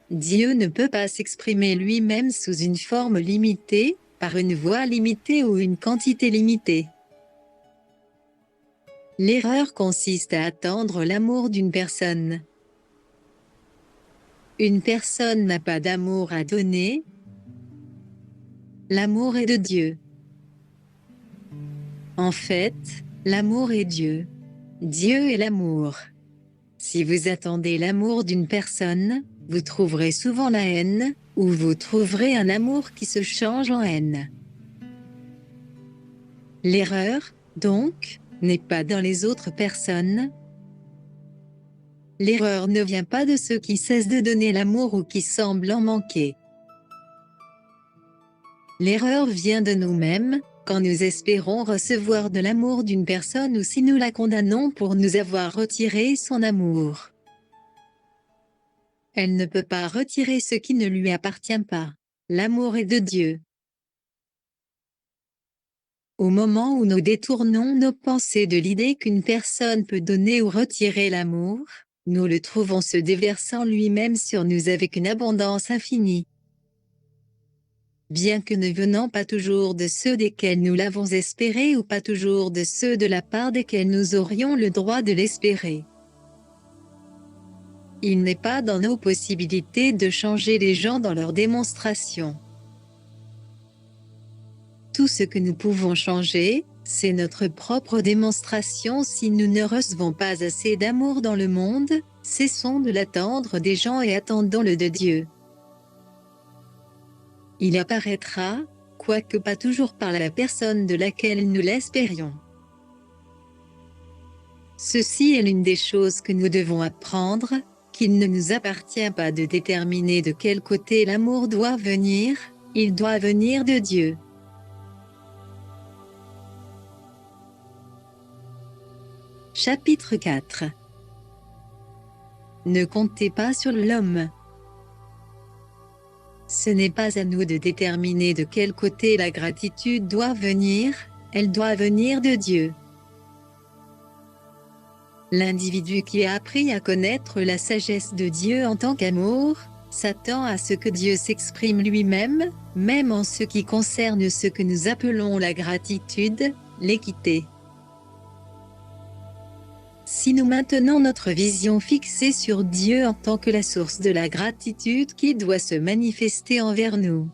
Speaker 1: Dieu ne peut pas s'exprimer lui-même sous une forme limitée, par une voix limitée ou une quantité limitée. L'erreur consiste à attendre l'amour d'une personne. Une personne n'a pas d'amour à donner. L'amour est de Dieu. En fait, l'amour est Dieu. Dieu est l'amour. Si vous attendez l'amour d'une personne, vous trouverez souvent la haine, ou vous trouverez un amour qui se change en haine. L'erreur, donc, n'est pas dans les autres personnes. L'erreur ne vient pas de ceux qui cessent de donner l'amour ou qui semblent en manquer. L'erreur vient de nous-mêmes, quand nous espérons recevoir de l'amour d'une personne ou si nous la condamnons pour nous avoir retiré son amour. Elle ne peut pas retirer ce qui ne lui appartient pas. L'amour est de Dieu. Au moment où nous détournons nos pensées de l'idée qu'une personne peut donner ou retirer l'amour, nous le trouvons se déversant lui-même sur nous avec une abondance infinie. Bien que ne venant pas toujours de ceux desquels nous l'avons espéré ou pas toujours de ceux de la part desquels nous aurions le droit de l'espérer. Il n'est pas dans nos possibilités de changer les gens dans leur démonstration. Tout ce que nous pouvons changer, c'est notre propre démonstration. Si nous ne recevons pas assez d'amour dans le monde, cessons de l'attendre des gens et attendons-le de Dieu. Il apparaîtra, quoique pas toujours par la personne de laquelle nous l'espérions. Ceci est l'une des choses que nous devons apprendre, qu'il ne nous appartient pas de déterminer de quel côté l'amour doit venir, il doit venir de Dieu. Chapitre 4. Ne comptez pas sur l'homme. Ce n'est pas à nous de déterminer de quel côté la gratitude doit venir, elle doit venir de Dieu. L'individu qui a appris à connaître la sagesse de Dieu en tant qu'amour, s'attend à ce que Dieu s'exprime lui-même, même en ce qui concerne ce que nous appelons la gratitude, l'équité. Si nous maintenons notre vision fixée sur Dieu en tant que la source de la gratitude qui doit se manifester envers nous,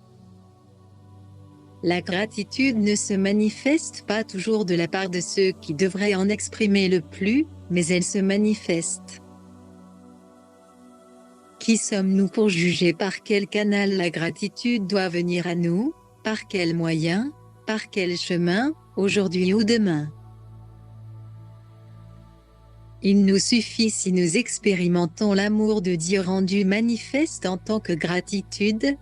Speaker 1: la gratitude ne se manifeste pas toujours de la part de ceux qui devraient en exprimer le plus, mais elle se manifeste. Qui sommes-nous pour juger par quel canal la gratitude doit venir à nous, par quel moyen, par quel chemin, aujourd'hui ou demain? Il nous suffit si nous expérimentons l'amour de Dieu rendu manifeste en tant que gratitude,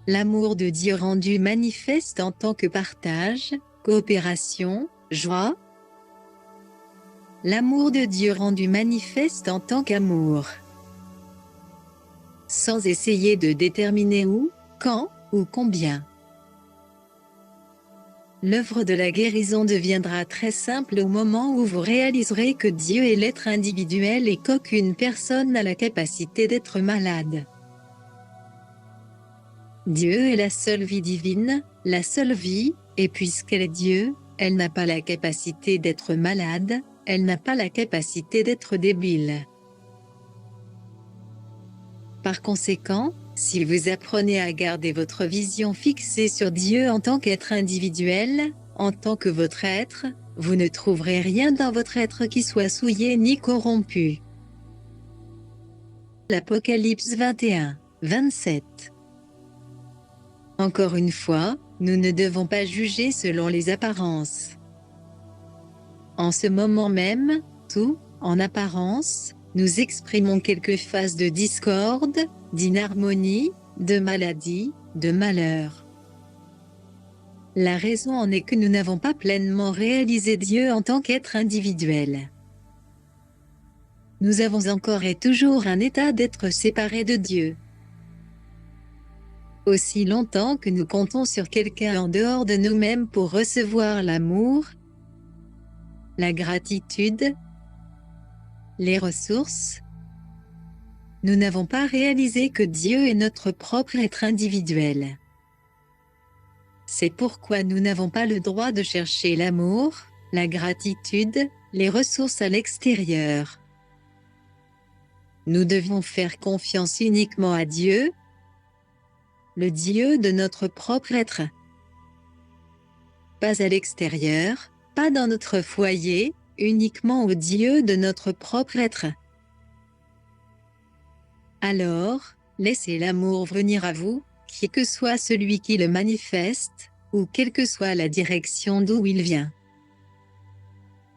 Speaker 1: l'amour de Dieu rendu manifeste en tant que partage, coopération, joie, l'amour de Dieu rendu manifeste en tant qu'amour. Sans essayer de déterminer où, quand, ou combien. L'œuvre de la guérison deviendra très simple au moment où vous réaliserez que Dieu est l'être individuel et qu'aucune personne n'a la capacité d'être malade. Dieu est la seule vie divine, la seule vie, et puisqu'elle est Dieu, elle n'a pas la capacité d'être malade, elle n'a pas la capacité d'être débile. Par conséquent, si vous apprenez à garder votre vision fixée sur Dieu en tant qu'être individuel, en tant que votre être, vous ne trouverez rien dans votre être qui soit souillé ni corrompu. L'Apocalypse 21, 27. Encore une fois, nous ne devons pas juger selon les apparences. En ce moment même, tout, en apparence, nous exprimons quelques phases de discorde, d'inharmonie, de maladie, de malheur. La raison en est que nous n'avons pas pleinement réalisé Dieu en tant qu'être individuel. Nous avons encore et toujours un état d'être séparé de Dieu. Aussi longtemps que nous comptons sur quelqu'un en dehors de nous-mêmes pour recevoir l'amour, la gratitude, les ressources, nous n'avons pas réalisé que Dieu est notre propre être individuel. C'est pourquoi nous n'avons pas le droit de chercher l'amour, la gratitude, les ressources à l'extérieur. Nous devons faire confiance uniquement à Dieu, le Dieu de notre propre être. Pas à l'extérieur, pas dans notre foyer, uniquement au Dieu de notre propre être. Alors, laissez l'amour venir à vous, qui que soit celui qui le manifeste, ou quelle que soit la direction d'où il vient.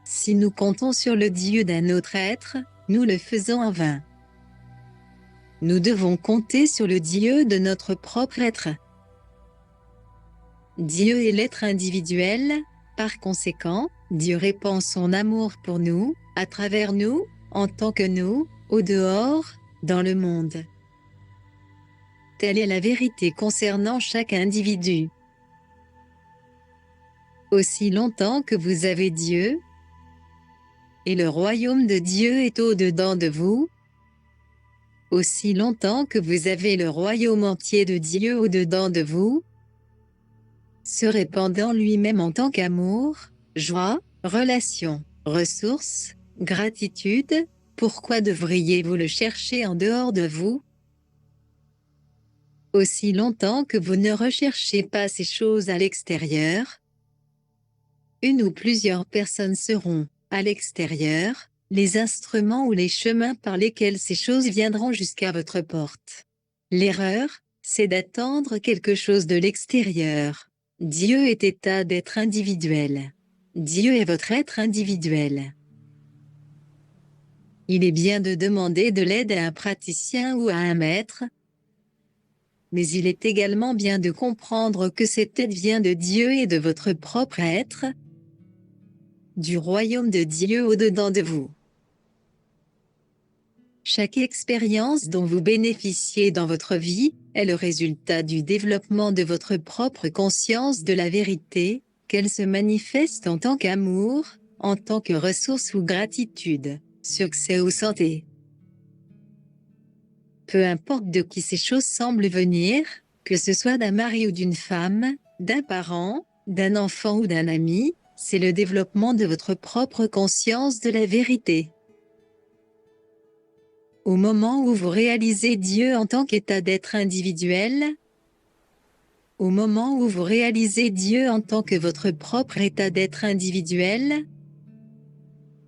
Speaker 1: Si nous comptons sur le Dieu d'un autre être, nous le faisons en vain. Nous devons compter sur le Dieu de notre propre être. Dieu est l'être individuel, par conséquent, Dieu répand son amour pour nous, à travers nous, en tant que nous, au dehors, dans le monde. Telle est la vérité concernant chaque individu. Aussi longtemps que vous avez Dieu, et le royaume de Dieu est au-dedans de vous, aussi longtemps que vous avez le royaume entier de Dieu au-dedans de vous, se répandant lui-même en tant qu'amour, joie, relation, ressources, gratitude, pourquoi devriez-vous le chercher en dehors de vous? Aussi longtemps que vous ne recherchez pas ces choses à l'extérieur, une ou plusieurs personnes seront, à l'extérieur, les instruments ou les chemins par lesquels ces choses viendront jusqu'à votre porte. L'erreur, c'est d'attendre quelque chose de l'extérieur. Dieu est état d'être individuel. Dieu est votre être individuel. Il est bien de demander de l'aide à un praticien ou à un maître, mais il est également bien de comprendre que cette aide vient de Dieu et de votre propre être, du royaume de Dieu au-dedans de vous. Chaque expérience dont vous bénéficiez dans votre vie est le résultat du développement de votre propre conscience de la vérité, qu'elle se manifeste en tant qu'amour, en tant que ressource ou gratitude, succès ou santé. Peu importe de qui ces choses semblent venir, que ce soit d'un mari ou d'une femme, d'un parent, d'un enfant ou d'un ami, c'est le développement de votre propre conscience de la vérité. Au moment où vous réalisez Dieu en tant qu'état d'être individuel, au moment où vous réalisez Dieu en tant que votre propre état d'être individuel,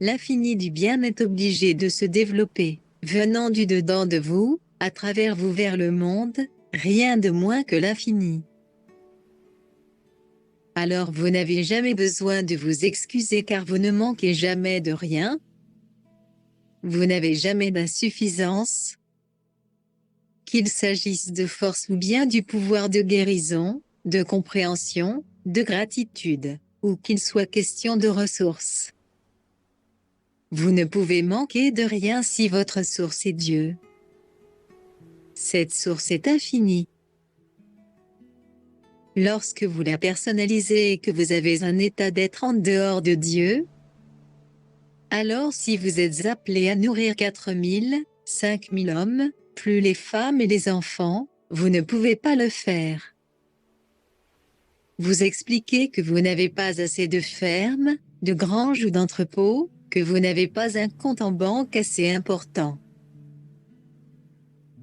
Speaker 1: l'infini du bien est obligé de se développer, venant du dedans de vous, à travers vous vers le monde, rien de moins que l'infini. Alors vous n'avez jamais besoin de vous excuser car vous ne manquez jamais de rien. Vous n'avez jamais d'insuffisance. Qu'il s'agisse de force ou bien du pouvoir de guérison, de compréhension, de gratitude, ou qu'il soit question de ressources. Vous ne pouvez manquer de rien si votre source est Dieu. Cette source est infinie. Lorsque vous la personnalisez et que vous avez un état d'être en dehors de Dieu, alors si vous êtes appelé à nourrir 4000, 5000 hommes, plus les femmes et les enfants, vous ne pouvez pas le faire. Vous expliquez que vous n'avez pas assez de fermes, de granges ou d'entrepôts, que vous n'avez pas un compte en banque assez important.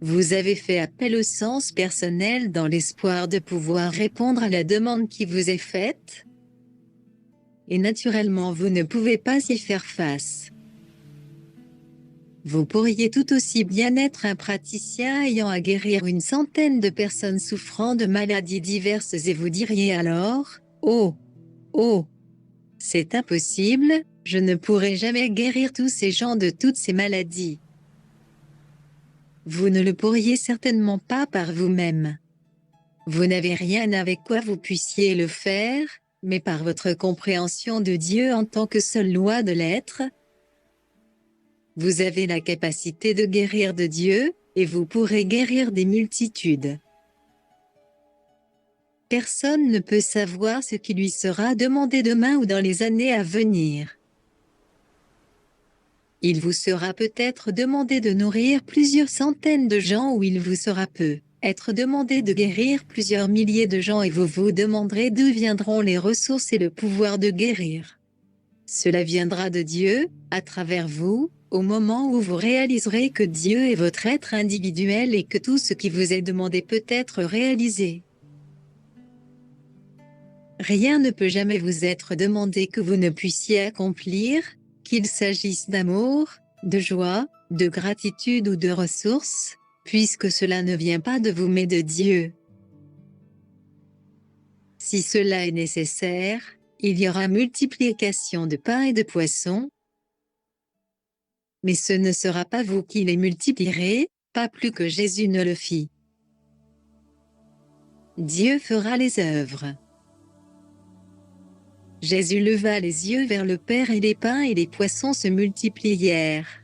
Speaker 1: Vous avez fait appel au sens personnel dans l'espoir de pouvoir répondre à la demande qui vous est faite. Et naturellement vous ne pouvez pas y faire face. Vous pourriez tout aussi bien être un praticien ayant à guérir une centaine de personnes souffrant de maladies diverses et vous diriez alors, oh, oh, c'est impossible, je ne pourrai jamais guérir tous ces gens de toutes ces maladies. Vous ne le pourriez certainement pas par vous-même. Vous n'avez rien avec quoi vous puissiez le faire, mais par votre compréhension de Dieu en tant que seule loi de l'être, vous avez la capacité de guérir de Dieu, et vous pourrez guérir des multitudes. Personne ne peut savoir ce qui lui sera demandé demain ou dans les années à venir. Il vous sera peut-être demandé de nourrir plusieurs centaines de gens ou il vous sera être demandé de guérir plusieurs milliers de gens et vous vous demanderez d'où viendront les ressources et le pouvoir de guérir. Cela viendra de Dieu, à travers vous, au moment où vous réaliserez que Dieu est votre être individuel et que tout ce qui vous est demandé peut être réalisé. Rien ne peut jamais vous être demandé que vous ne puissiez accomplir, qu'il s'agisse d'amour, de joie, de gratitude ou de ressources, puisque cela ne vient pas de vous mais de Dieu. Si cela est nécessaire, il y aura multiplication de pain et de poissons, mais ce ne sera pas vous qui les multiplierez, pas plus que Jésus ne le fit. Dieu fera les œuvres. Jésus leva les yeux vers le Père et les pains et les poissons se multiplièrent.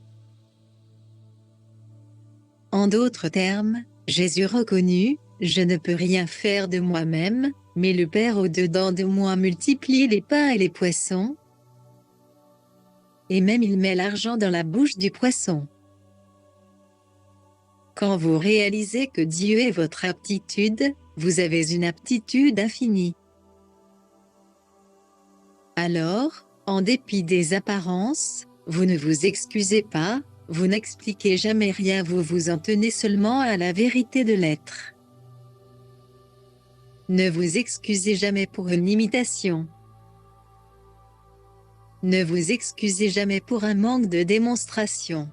Speaker 1: En d'autres termes, Jésus reconnut, je ne peux rien faire de moi-même, mais le Père au-dedans de moi multiplie les pains et les poissons, et même il met l'argent dans la bouche du poisson. Quand vous réalisez que Dieu est votre aptitude, vous avez une aptitude infinie. Alors, en dépit des apparences, vous ne vous excusez pas, vous n'expliquez jamais rien, vous vous en tenez seulement à la vérité de l'être. Ne vous excusez jamais pour une imitation. Ne vous excusez jamais pour un manque de démonstration.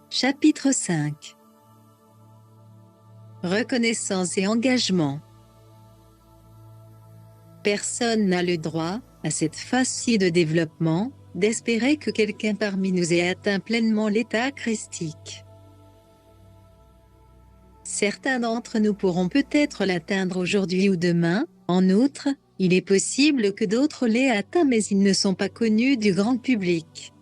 Speaker 1: Chapitre 5. Reconnaissance et engagement. Personne n'a le droit, à cette phase-ci de développement, d'espérer que quelqu'un parmi nous ait atteint pleinement l'état christique. Certains d'entre nous pourront peut-être l'atteindre aujourd'hui ou demain. En outre, il est possible que d'autres l'aient atteint mais ils ne sont pas connus du grand public.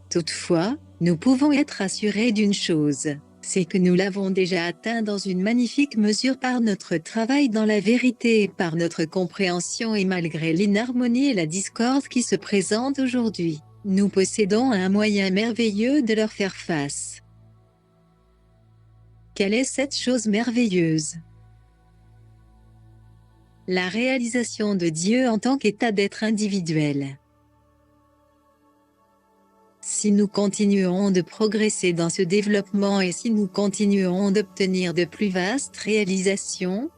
Speaker 1: Toutefois, nous pouvons être assurés d'une chose, c'est que nous l'avons déjà atteint dans une magnifique mesure par notre travail dans la vérité et par notre compréhension et malgré l'inharmonie et la discorde qui se présentent aujourd'hui, nous possédons un moyen merveilleux de leur faire face. Quelle est cette chose merveilleuse? La réalisation de Dieu en tant qu'état d'être individuel. Si nous continuons de progresser dans ce développement et si nous continuons d'obtenir de plus vastes réalisations,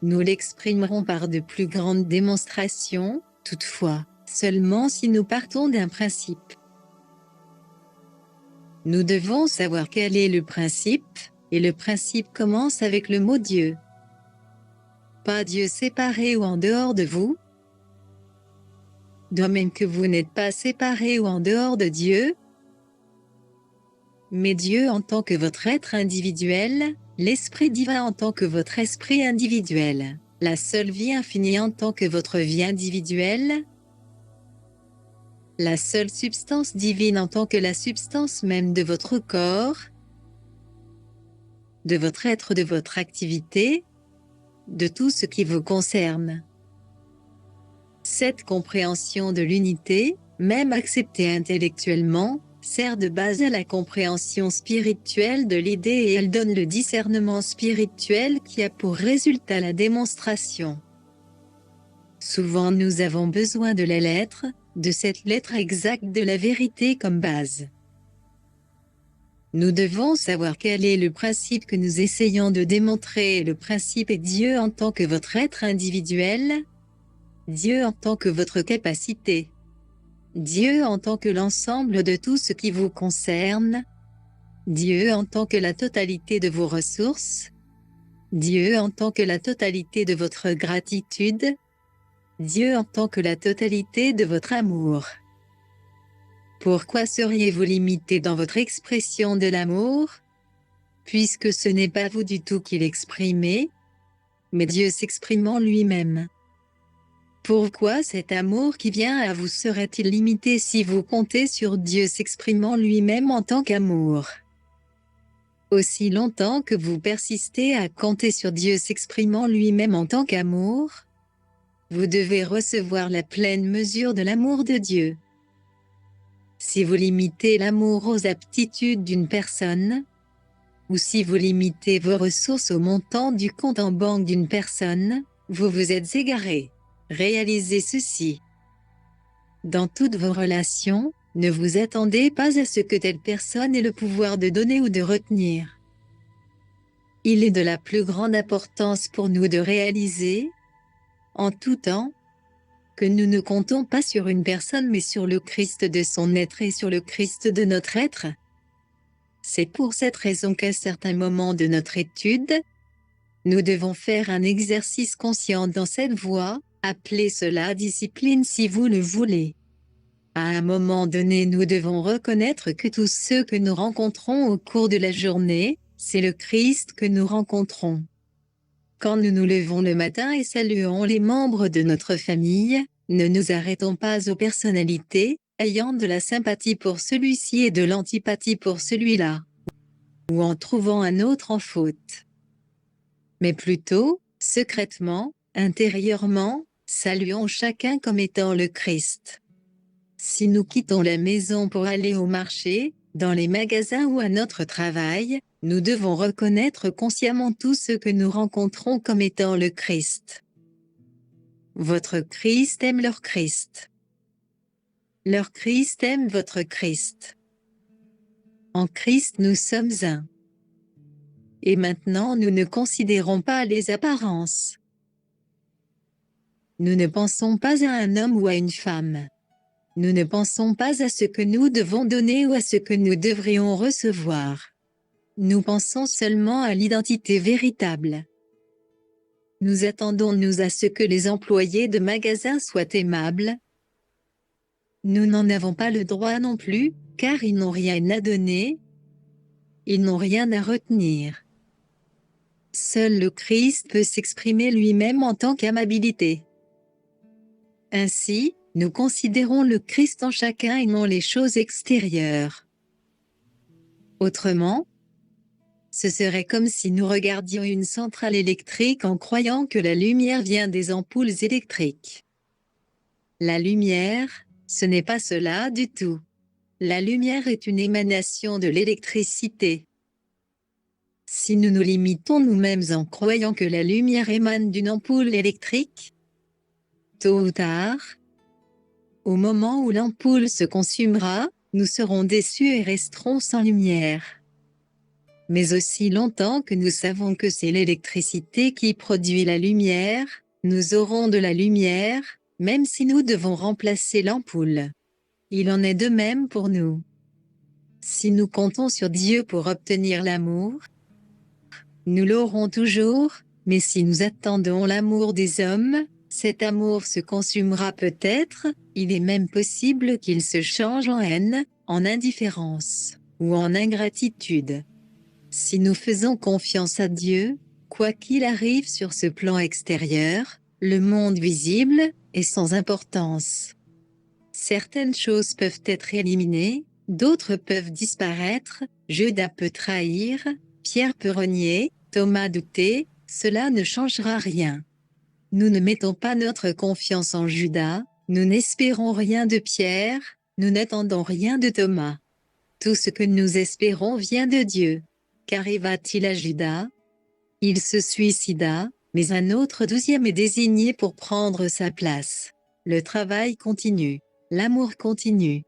Speaker 1: nous l'exprimerons par de plus grandes démonstrations, toutefois, seulement si nous partons d'un principe. Nous devons savoir quel est le principe, et le principe commence avec le mot Dieu. Pas Dieu séparé ou en dehors de vous. De même que vous n'êtes pas séparé ou en dehors de Dieu, mais Dieu en tant que votre être individuel, l'Esprit divin en tant que votre esprit individuel, la seule vie infinie en tant que votre vie individuelle, la seule substance divine en tant que la substance même de votre corps, de votre être, de votre activité, de tout ce qui vous concerne. Cette compréhension de l'unité, même acceptée intellectuellement, sert de base à la compréhension spirituelle de l'idée et elle donne le discernement spirituel qui a pour résultat la démonstration. Souvent nous avons besoin de la lettre, de cette lettre exacte de la vérité comme base. Nous devons savoir quel est le principe que nous essayons de démontrer. Le principe est Dieu en tant que votre être individuel, Dieu en tant que votre capacité, Dieu en tant que l'ensemble de tout ce qui vous concerne, Dieu en tant que la totalité de vos ressources, Dieu en tant que la totalité de votre gratitude, Dieu en tant que la totalité de votre amour. Pourquoi seriez-vous limité dans votre expression de l'amour? Puisque ce n'est pas vous du tout qui l'exprimez, mais Dieu s'exprimant lui-même. Pourquoi cet amour qui vient à vous serait-il limité si vous comptez sur Dieu s'exprimant lui-même en tant qu'amour? Aussi longtemps que vous persistez à compter sur Dieu s'exprimant lui-même en tant qu'amour, vous devez recevoir la pleine mesure de l'amour de Dieu. Si vous limitez l'amour aux aptitudes d'une personne, ou si vous limitez vos ressources au montant du compte en banque d'une personne, vous vous êtes égaré. Réalisez ceci. Dans toutes vos relations, ne vous attendez pas à ce que telle personne ait le pouvoir de donner ou de retenir. Il est de la plus grande importance pour nous de réaliser, en tout temps, que nous ne comptons pas sur une personne mais sur le Christ de son être et sur le Christ de notre être. C'est pour cette raison qu'à certains moments de notre étude, nous devons faire un exercice conscient dans cette voie, appelez cela discipline si vous le voulez. À un moment donné, nous devons reconnaître que tous ceux que nous rencontrons au cours de la journée, c'est le Christ que nous rencontrons. Quand nous nous levons le matin et saluons les membres de notre famille, ne nous arrêtons pas aux personnalités, ayant de la sympathie pour celui-ci et de l'antipathie pour celui-là, ou en trouvant un autre en faute. Mais plutôt, secrètement, intérieurement, saluons chacun comme étant le Christ. Si nous quittons la maison pour aller au marché, dans les magasins ou à notre travail, nous devons reconnaître consciemment tous ceux que nous rencontrons comme étant le Christ. Votre Christ aime leur Christ. Leur Christ aime votre Christ. En Christ nous sommes un. Et maintenant nous ne considérons pas les apparences. Nous ne pensons pas à un homme ou à une femme. Nous ne pensons pas à ce que nous devons donner ou à ce que nous devrions recevoir. Nous pensons seulement à l'identité véritable. Nous attendons-nous à ce que les employés de magasins soient aimables? Nous n'en avons pas le droit non plus, car ils n'ont rien à donner. Ils n'ont rien à retenir. Seul le Christ peut s'exprimer lui-même en tant qu'amabilité. Ainsi, nous considérons le Christ en chacun et non les choses extérieures. Autrement, ce serait comme si nous regardions une centrale électrique en croyant que la lumière vient des ampoules électriques. La lumière, ce n'est pas cela du tout. La lumière est une émanation de l'électricité. Si nous nous limitons nous-mêmes en croyant que la lumière émane d'une ampoule électrique, tôt ou tard, au moment où l'ampoule se consumera, nous serons déçus et resterons sans lumière. Mais aussi longtemps que nous savons que c'est l'électricité qui produit la lumière, nous aurons de la lumière, même si nous devons remplacer l'ampoule. Il en est de même pour nous. Si nous comptons sur Dieu pour obtenir l'amour, nous l'aurons toujours, mais si nous attendons l'amour des hommes, cet amour se consumera peut-être, il est même possible qu'il se change en haine, en indifférence, ou en ingratitude. Si nous faisons confiance à Dieu, quoi qu'il arrive sur ce plan extérieur, le monde visible est sans importance. Certaines choses peuvent être éliminées, d'autres peuvent disparaître, Judas peut trahir, Pierre peut renier, Thomas douter, cela ne changera rien. Nous ne mettons pas notre confiance en Judas, nous n'espérons rien de Pierre, nous n'attendons rien de Thomas. Tout ce que nous espérons vient de Dieu. Qu'arriva-t-il à Judas? Il se suicida, mais un autre 12e est désigné pour prendre sa place. Le travail continue, l'amour continue.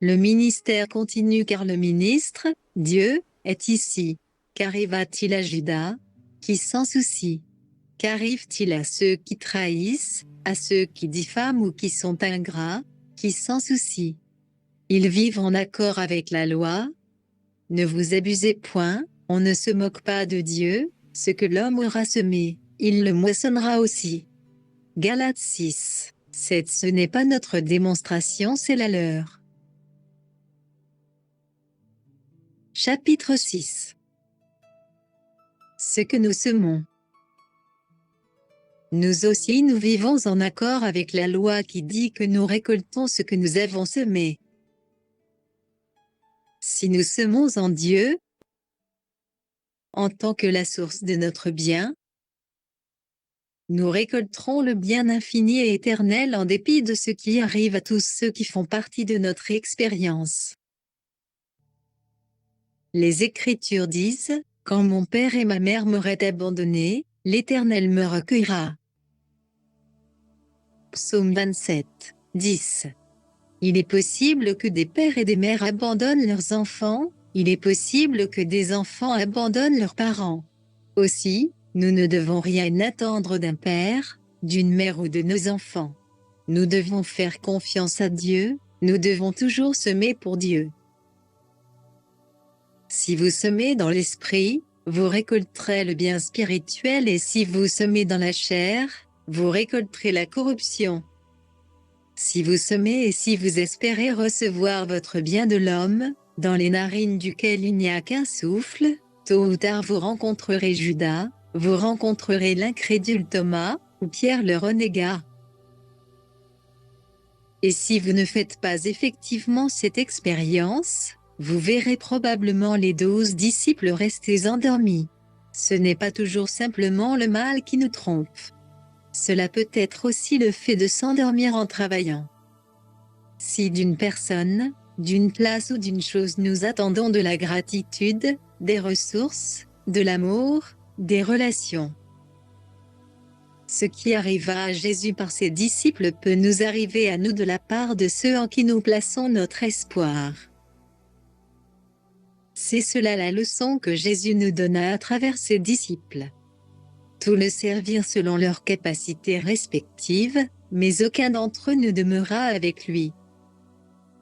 Speaker 1: Le ministère continue car le ministre, Dieu est ici. Qu'arriva-t-il à Judas, qui s'en soucie? Qu'arrive-t-il à ceux qui trahissent, à ceux qui diffament ou qui sont ingrats, qui s'en soucient? Ils vivent en accord avec la loi. Ne vous abusez point, on ne se moque pas de Dieu, ce que l'homme aura semé, il le moissonnera aussi. Galates 6, 7. Ce n'est pas notre démonstration, c'est la leur. Chapitre 6. Ce que nous semons. Nous aussi nous vivons en accord avec la loi qui dit que nous récoltons ce que nous avons semé. Si nous semons en Dieu, en tant que la source de notre bien, nous récolterons le bien infini et éternel en dépit de ce qui arrive à tous ceux qui font partie de notre expérience. Les Écritures disent, « Quand mon père et ma mère m'auraient abandonné, l'Éternel me recueillera. » Psaume 27, 10. Il est possible que des pères et des mères abandonnent leurs enfants, il est possible que des enfants abandonnent leurs parents. Aussi, nous ne devons rien attendre d'un père, d'une mère ou de nos enfants. Nous devons faire confiance à Dieu, nous devons toujours semer pour Dieu. Si vous semez dans l'esprit, vous récolterez le bien spirituel et si vous semez dans la chair, vous récolterez la corruption. Si vous semez et si vous espérez recevoir votre bien de l'homme, dans les narines duquel il n'y a qu'un souffle, tôt ou tard vous rencontrerez Judas, vous rencontrerez l'incrédule Thomas, ou Pierre le renégat. Et si vous ne faites pas effectivement cette expérience, vous verrez probablement les 12 disciples restés endormis. Ce n'est pas toujours simplement le mal qui nous trompe. Cela peut être aussi le fait de s'endormir en travaillant. Si d'une personne, d'une place ou d'une chose nous attendons de la gratitude, des ressources, de l'amour, des relations. Ce qui arriva à Jésus par ses disciples peut nous arriver à nous de la part de ceux en qui nous plaçons notre espoir. C'est cela la leçon que Jésus nous donna à travers ses disciples. Tous le servirent selon leurs capacités respectives, mais aucun d'entre eux ne demeura avec lui.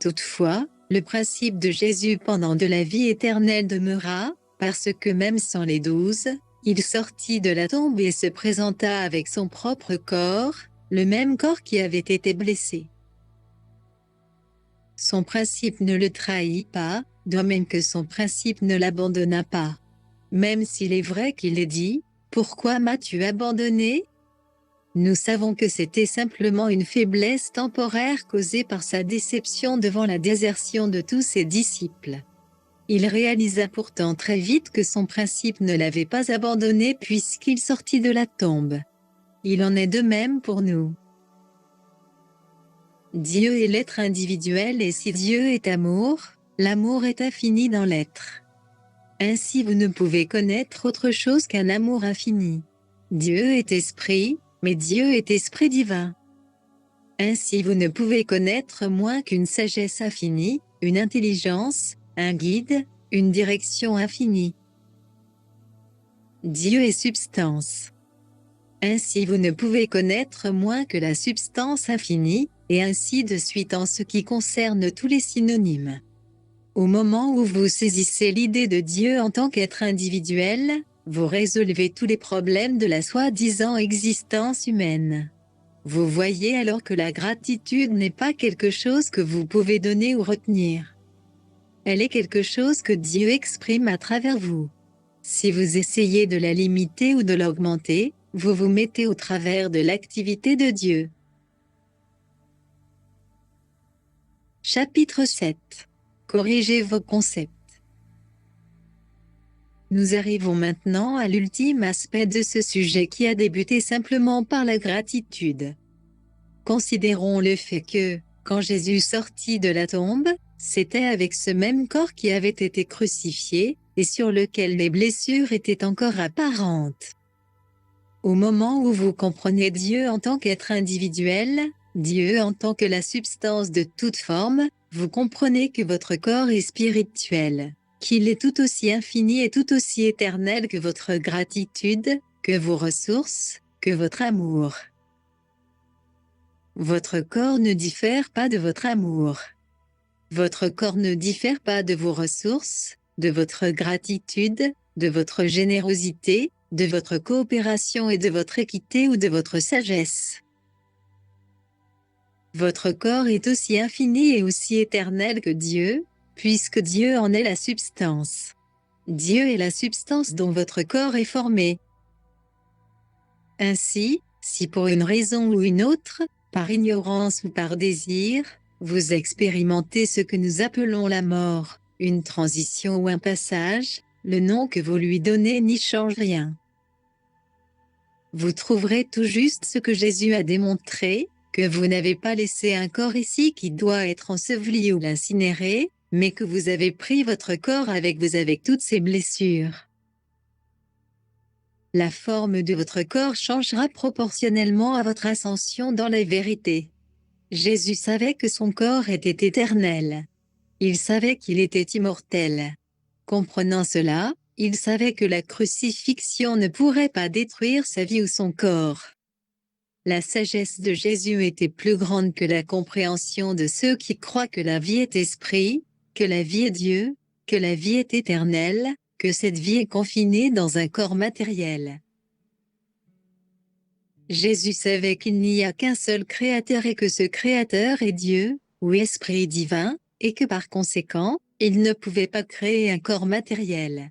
Speaker 1: Toutefois, le principe de Jésus pendant de la vie éternelle demeura, parce que même sans les 12, il sortit de la tombe et se présenta avec son propre corps, le même corps qui avait été blessé. Son principe ne le trahit pas, de même que son principe ne l'abandonna pas. Même s'il est vrai qu'il ait dit, « Pourquoi m'as-tu abandonné ?» Nous savons que c'était simplement une faiblesse temporaire causée par sa déception devant la désertion de tous ses disciples. Il réalisa pourtant très vite que son principe ne l'avait pas abandonné puisqu'il sortit de la tombe. Il en est de même pour nous. Dieu est l'être individuel et si Dieu est amour, l'amour est infini dans l'être. Ainsi vous ne pouvez connaître autre chose qu'un amour infini. Dieu est esprit, mais Dieu est esprit divin. Ainsi vous ne pouvez connaître moins qu'une sagesse infinie, une intelligence, un guide, une direction infinie. Dieu est substance. Ainsi vous ne pouvez connaître moins que la substance infinie, et ainsi de suite en ce qui concerne tous les synonymes. Au moment où vous saisissez l'idée de Dieu en tant qu'être individuel, vous résolvez tous les problèmes de la soi-disant existence humaine. Vous voyez alors que la gratitude n'est pas quelque chose que vous pouvez donner ou retenir. Elle est quelque chose que Dieu exprime à travers vous. Si vous essayez de la limiter ou de l'augmenter, vous vous mettez au travers de l'activité de Dieu. Chapitre 7. Corrigez vos concepts. Nous arrivons maintenant à l'ultime aspect de ce sujet qui a débuté simplement par la gratitude. Considérons le fait que, quand Jésus sortit de la tombe, c'était avec ce même corps qui avait été crucifié, et sur lequel les blessures étaient encore apparentes. Au moment où vous comprenez Dieu en tant qu'être individuel, Dieu en tant que la substance de toute forme, vous comprenez que votre corps est spirituel, qu'il est tout aussi infini et tout aussi éternel que votre gratitude, que vos ressources, que votre amour. Votre corps ne diffère pas de votre amour. Votre corps ne diffère pas de vos ressources, de votre gratitude, de votre générosité, de votre coopération et de votre équité ou de votre sagesse. Votre corps est aussi infini et aussi éternel que Dieu, puisque Dieu en est la substance. Dieu est la substance dont votre corps est formé. Ainsi, si pour une raison ou une autre, par ignorance ou par désir, vous expérimentez ce que nous appelons la mort, une transition ou un passage, le nom que vous lui donnez n'y change rien. Vous trouverez tout juste ce que Jésus a démontré, que vous n'avez pas laissé un corps ici qui doit être enseveli ou incinéré, mais que vous avez pris votre corps avec vous avec toutes ses blessures. La forme de votre corps changera proportionnellement à votre ascension dans la vérité. Jésus savait que son corps était éternel. Il savait qu'il était immortel. Comprenant cela, il savait que la crucifixion ne pourrait pas détruire sa vie ou son corps. La sagesse de Jésus était plus grande que la compréhension de ceux qui croient que la vie est esprit, que la vie est Dieu, que la vie est éternelle, que cette vie est confinée dans un corps matériel. Jésus savait qu'il n'y a qu'un seul Créateur et que ce Créateur est Dieu, ou Esprit divin, et que par conséquent, il ne pouvait pas créer un corps matériel.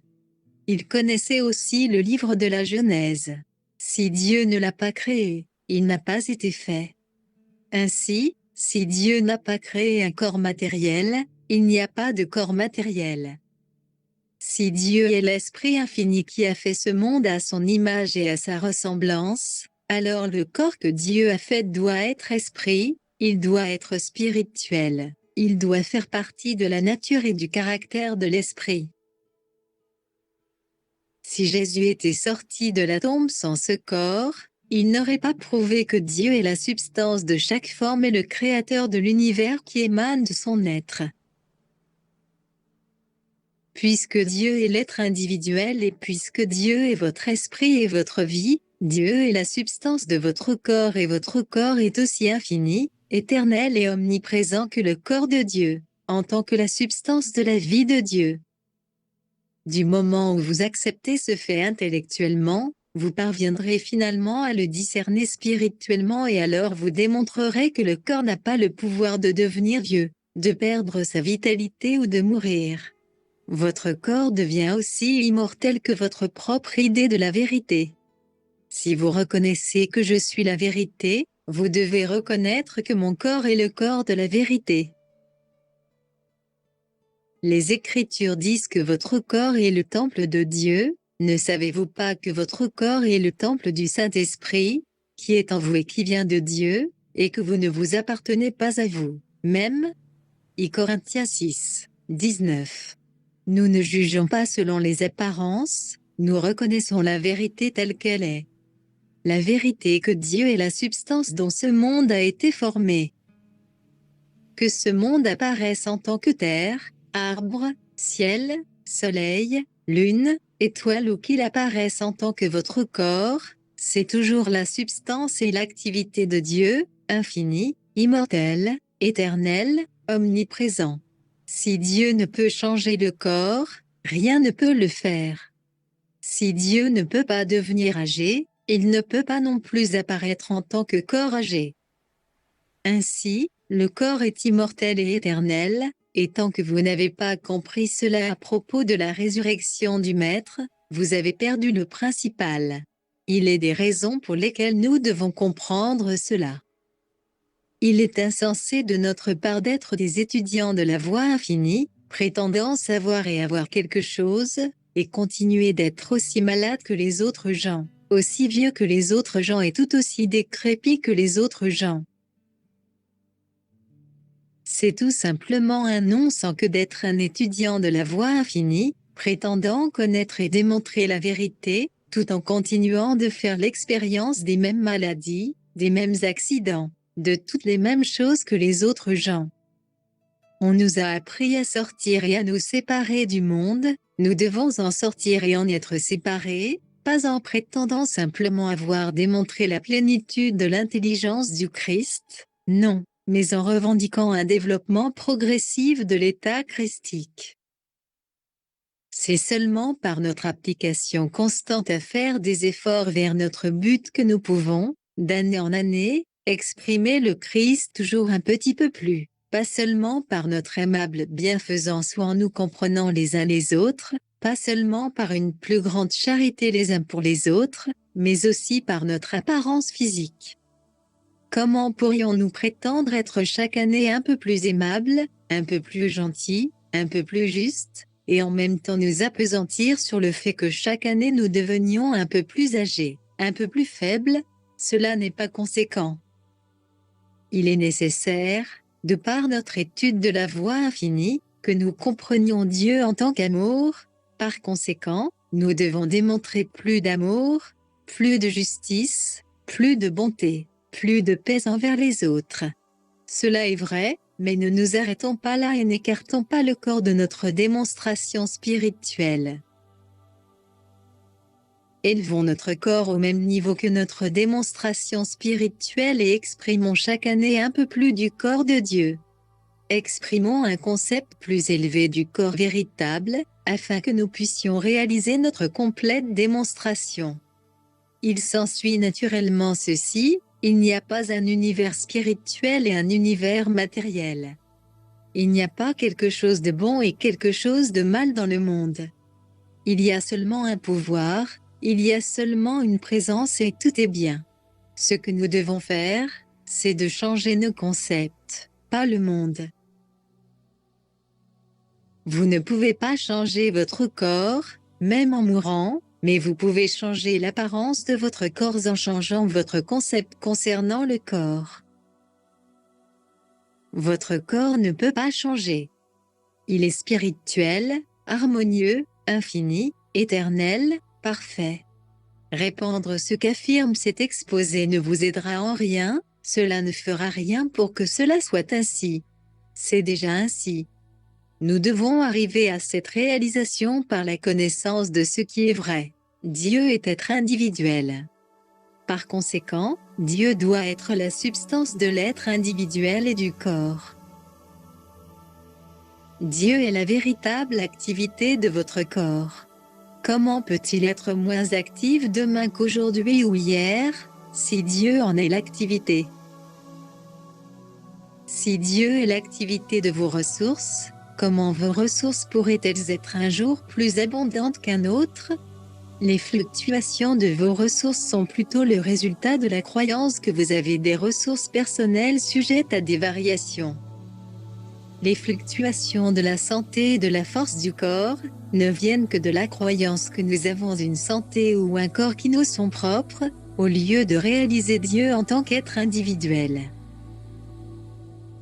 Speaker 1: Il connaissait aussi le livre de la Genèse. Si Dieu ne l'a pas créé, il n'a pas été fait. Ainsi, si Dieu n'a pas créé un corps matériel, il n'y a pas de corps matériel. Si Dieu est l'Esprit infini qui a fait ce monde à son image et à sa ressemblance, alors le corps que Dieu a fait doit être esprit, il doit être spirituel, il doit faire partie de la nature et du caractère de l'esprit. Si Jésus était sorti de la tombe sans ce corps, il n'aurait pas prouvé que Dieu est la substance de chaque forme et le créateur de l'univers qui émane de son être. Puisque Dieu est l'être individuel et puisque Dieu est votre esprit et votre vie, Dieu est la substance de votre corps et votre corps est aussi infini, éternel et omniprésent que le corps de Dieu, en tant que la substance de la vie de Dieu. Du moment où vous acceptez ce fait intellectuellement, vous parviendrez finalement à le discerner spirituellement et alors vous démontrerez que le corps n'a pas le pouvoir de devenir vieux, de perdre sa vitalité ou de mourir. Votre corps devient aussi immortel que votre propre idée de la vérité. Si vous reconnaissez que je suis la vérité, vous devez reconnaître que mon corps est le corps de la vérité. Les Écritures disent que votre corps est le temple de Dieu, ne savez-vous pas que votre corps est le temple du Saint-Esprit, qui est en vous et qui vient de Dieu, et que vous ne vous appartenez pas à vous, même? Corinthiens 6, 19. Nous ne jugeons pas selon les apparences, nous reconnaissons la vérité telle qu'elle est. La vérité est que Dieu est la substance dont ce monde a été formé. Que ce monde apparaisse en tant que terre, arbre, ciel, soleil, lune, étoile ou qu'il apparaisse en tant que votre corps, c'est toujours la substance et l'activité de Dieu, infini, immortel, éternel, omniprésent. Si Dieu ne peut changer le corps, rien ne peut le faire. Si Dieu ne peut pas devenir âgé, il ne peut pas non plus apparaître en tant que corps âgé. Ainsi, le corps est immortel et éternel, et tant que vous n'avez pas compris cela à propos de la résurrection du Maître, vous avez perdu le principal. Il est des raisons pour lesquelles nous devons comprendre cela. Il est insensé de notre part d'être des étudiants de la voie infinie, prétendant savoir et avoir quelque chose, et continuer d'être aussi malades que les autres gens, aussi vieux que les autres gens et tout aussi décrépits que les autres gens. C'est tout simplement un non-sens que d'être un étudiant de la voie infinie, prétendant connaître et démontrer la vérité, tout en continuant de faire l'expérience des mêmes maladies, des mêmes accidents, de toutes les mêmes choses que les autres gens. On nous a appris à sortir et à nous séparer du monde, nous devons en sortir et en être séparés, pas en prétendant simplement avoir démontré la plénitude de l'intelligence du Christ, non, mais en revendiquant un développement progressif de l'état christique. C'est seulement par notre application constante à faire des efforts vers notre but que nous pouvons, d'année en année, exprimer le Christ toujours un petit peu plus, pas seulement par notre aimable bienfaisance ou en nous comprenant les uns les autres, pas seulement par une plus grande charité les uns pour les autres, mais aussi par notre apparence physique. Comment pourrions-nous prétendre être chaque année un peu plus aimables, un peu plus gentils, un peu plus justes, et en même temps nous appesantir sur le fait que chaque année nous devenions un peu plus âgés, un peu plus faibles? Cela n'est pas conséquent. Il est nécessaire, de par notre étude de la voie infinie, que nous comprenions Dieu en tant qu'amour. Par conséquent, nous devons démontrer plus d'amour, plus de justice, plus de bonté, plus de paix envers les autres. Cela est vrai, mais ne nous arrêtons pas là et n'écartons pas le corps de notre démonstration spirituelle. Élevons notre corps au même niveau que notre démonstration spirituelle et exprimons chaque année un peu plus du corps de Dieu. Exprimons un concept plus élevé du corps véritable, afin que nous puissions réaliser notre complète démonstration. Il s'ensuit naturellement ceci: il n'y a pas un univers spirituel et un univers matériel. Il n'y a pas quelque chose de bon et quelque chose de mal dans le monde. Il y a seulement un pouvoir, il y a seulement une présence et tout est bien. Ce que nous devons faire, c'est de changer nos concepts, pas le monde. Vous ne pouvez pas changer votre corps, même en mourant, mais vous pouvez changer l'apparence de votre corps en changeant votre concept concernant le corps. Votre corps ne peut pas changer. Il est spirituel, harmonieux, infini, éternel, parfait. Répandre ce qu'affirme cet exposé ne vous aidera en rien, cela ne fera rien pour que cela soit ainsi. C'est déjà ainsi. Nous devons arriver à cette réalisation par la connaissance de ce qui est vrai. Dieu est être individuel. Par conséquent, Dieu doit être la substance de l'être individuel et du corps. Dieu est la véritable activité de votre corps. Comment peut-il être moins actif demain qu'aujourd'hui ou hier, si Dieu en est l'activité? Si Dieu est l'activité de vos ressources, comment vos ressources pourraient-elles être un jour plus abondantes qu'un autre? Les fluctuations de vos ressources sont plutôt le résultat de la croyance que vous avez des ressources personnelles sujettes à des variations. Les fluctuations de la santé et de la force du corps ne viennent que de la croyance que nous avons une santé ou un corps qui nous sont propres, au lieu de réaliser Dieu en tant qu'être individuel.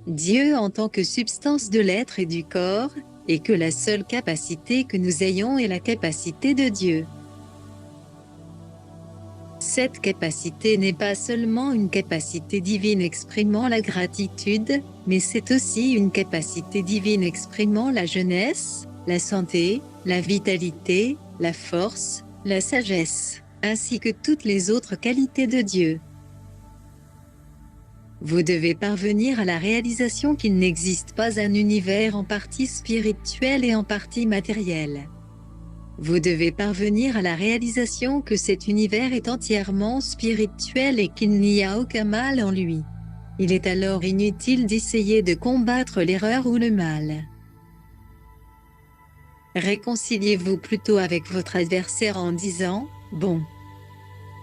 Speaker 1: Dieu en tant que substance de l'être et du corps, et que la seule capacité que nous ayons est la capacité de Dieu. Cette capacité n'est pas seulement une capacité divine exprimant la gratitude, mais c'est aussi une capacité divine exprimant la jeunesse, la santé, la vitalité, la force, la sagesse, ainsi que toutes les autres qualités de Dieu. Vous devez parvenir à la réalisation qu'il n'existe pas un univers en partie spirituel et en partie matériel. Vous devez parvenir à la réalisation que cet univers est entièrement spirituel et qu'il n'y a aucun mal en lui. Il est alors inutile d'essayer de combattre l'erreur ou le mal. Réconciliez-vous plutôt avec votre adversaire en disant: « Bon,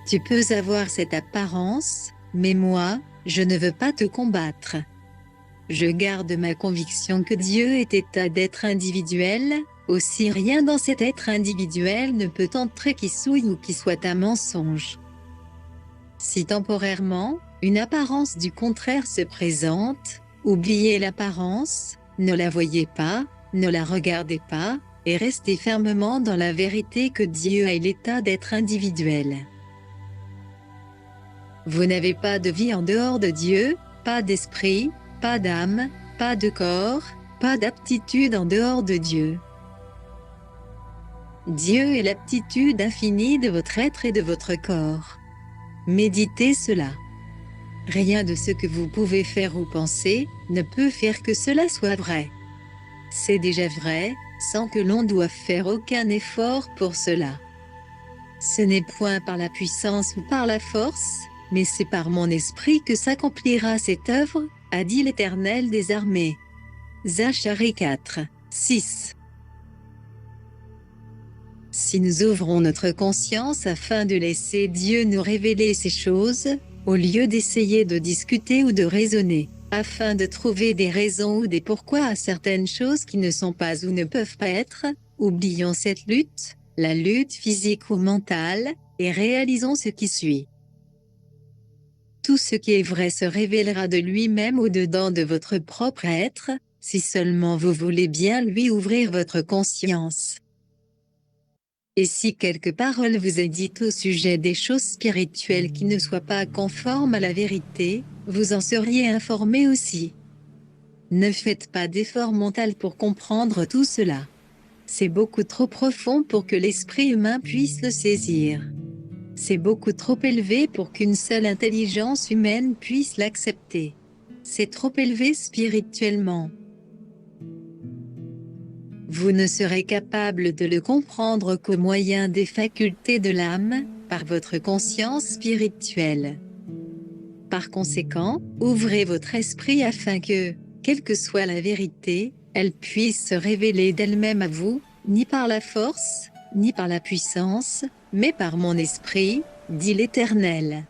Speaker 1: tu peux avoir cette apparence, mais moi, je ne veux pas te combattre. Je garde ma conviction que Dieu est état d'être individuel. Aussi rien dans cet être individuel ne peut entrer qui souille ou qui soit un mensonge. Si temporairement, une apparence du contraire se présente, oubliez l'apparence, ne la voyez pas, ne la regardez pas, et restez fermement dans la vérité que Dieu a l'état d'être individuel. Vous n'avez pas de vie en dehors de Dieu, pas d'esprit, pas d'âme, pas de corps, Pas d'aptitude en dehors de Dieu. Dieu est l'aptitude infinie de votre être et de votre corps. Méditez cela. Rien de ce que vous pouvez faire ou penser ne peut faire que cela soit vrai. C'est déjà vrai, sans que l'on doive faire aucun effort pour cela. Ce n'est point par la puissance ou par la force, mais c'est par mon esprit que s'accomplira cette œuvre, a dit l'Éternel des armées. Zacharie 4, 6. Si nous ouvrons notre conscience afin de laisser Dieu nous révéler ces choses, au lieu d'essayer de discuter ou de raisonner, afin de trouver des raisons ou des pourquoi à certaines choses qui ne sont pas ou ne peuvent pas être, oublions cette lutte, la lutte physique ou mentale, et réalisons ce qui suit. Tout ce qui est vrai se révélera de lui-même au-dedans de votre propre être, si seulement vous voulez bien lui ouvrir votre conscience. Et si quelques paroles vous est dites au sujet des choses spirituelles qui ne soient pas conformes à la vérité, vous en seriez informé aussi. Ne faites pas d'effort mental pour comprendre tout cela. C'est beaucoup trop profond pour que l'esprit humain puisse le saisir. C'est beaucoup trop élevé pour qu'une seule intelligence humaine puisse l'accepter. C'est trop élevé spirituellement. Vous ne serez capable de le comprendre qu'au moyen des facultés de l'âme, par votre conscience spirituelle. Par conséquent, ouvrez votre esprit afin que, quelle que soit la vérité, elle puisse se révéler d'elle-même à vous, ni par la force, ni par la puissance, mais par mon esprit, dit l'Éternel.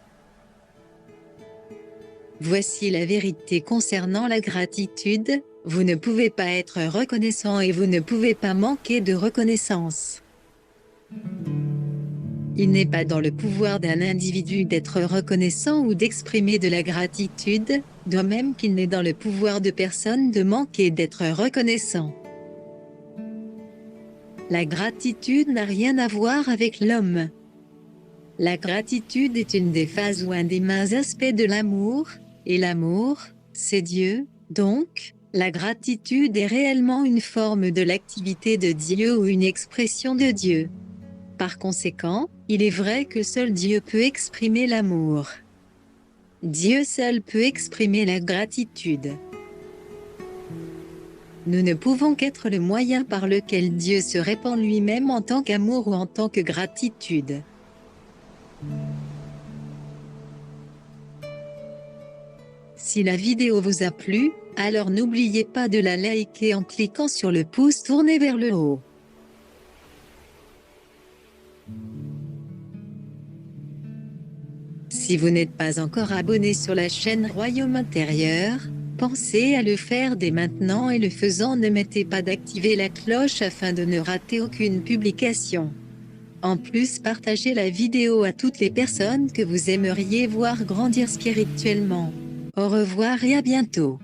Speaker 1: Voici la vérité concernant la gratitude, vous ne pouvez pas être reconnaissant et vous ne pouvez pas manquer de reconnaissance. Il n'est pas dans le pouvoir d'un individu d'être reconnaissant ou d'exprimer de la gratitude, de même qu'il n'est dans le pouvoir de personne de manquer d'être reconnaissant. La gratitude n'a rien à voir avec l'homme. La gratitude est une des phases ou un des mains aspects de l'amour, et l'amour, c'est Dieu, donc, la gratitude est réellement une forme de l'activité de Dieu ou une expression de Dieu. Par conséquent, il est vrai que seul Dieu peut exprimer l'amour. Dieu seul peut exprimer la gratitude. Nous ne pouvons qu'être le moyen par lequel Dieu se répand lui-même en tant qu'amour ou en tant que gratitude. Si la vidéo vous a plu, alors n'oubliez pas de la liker en cliquant sur le pouce tourné vers le haut. Si vous n'êtes pas encore abonné sur la chaîne Royaume Intérieur, pensez à le faire dès maintenant et le faisant ne mettez pas d'activer la cloche afin de ne rater aucune publication. En plus, partagez la vidéo à toutes les personnes que vous aimeriez voir grandir spirituellement. Au revoir et à bientôt.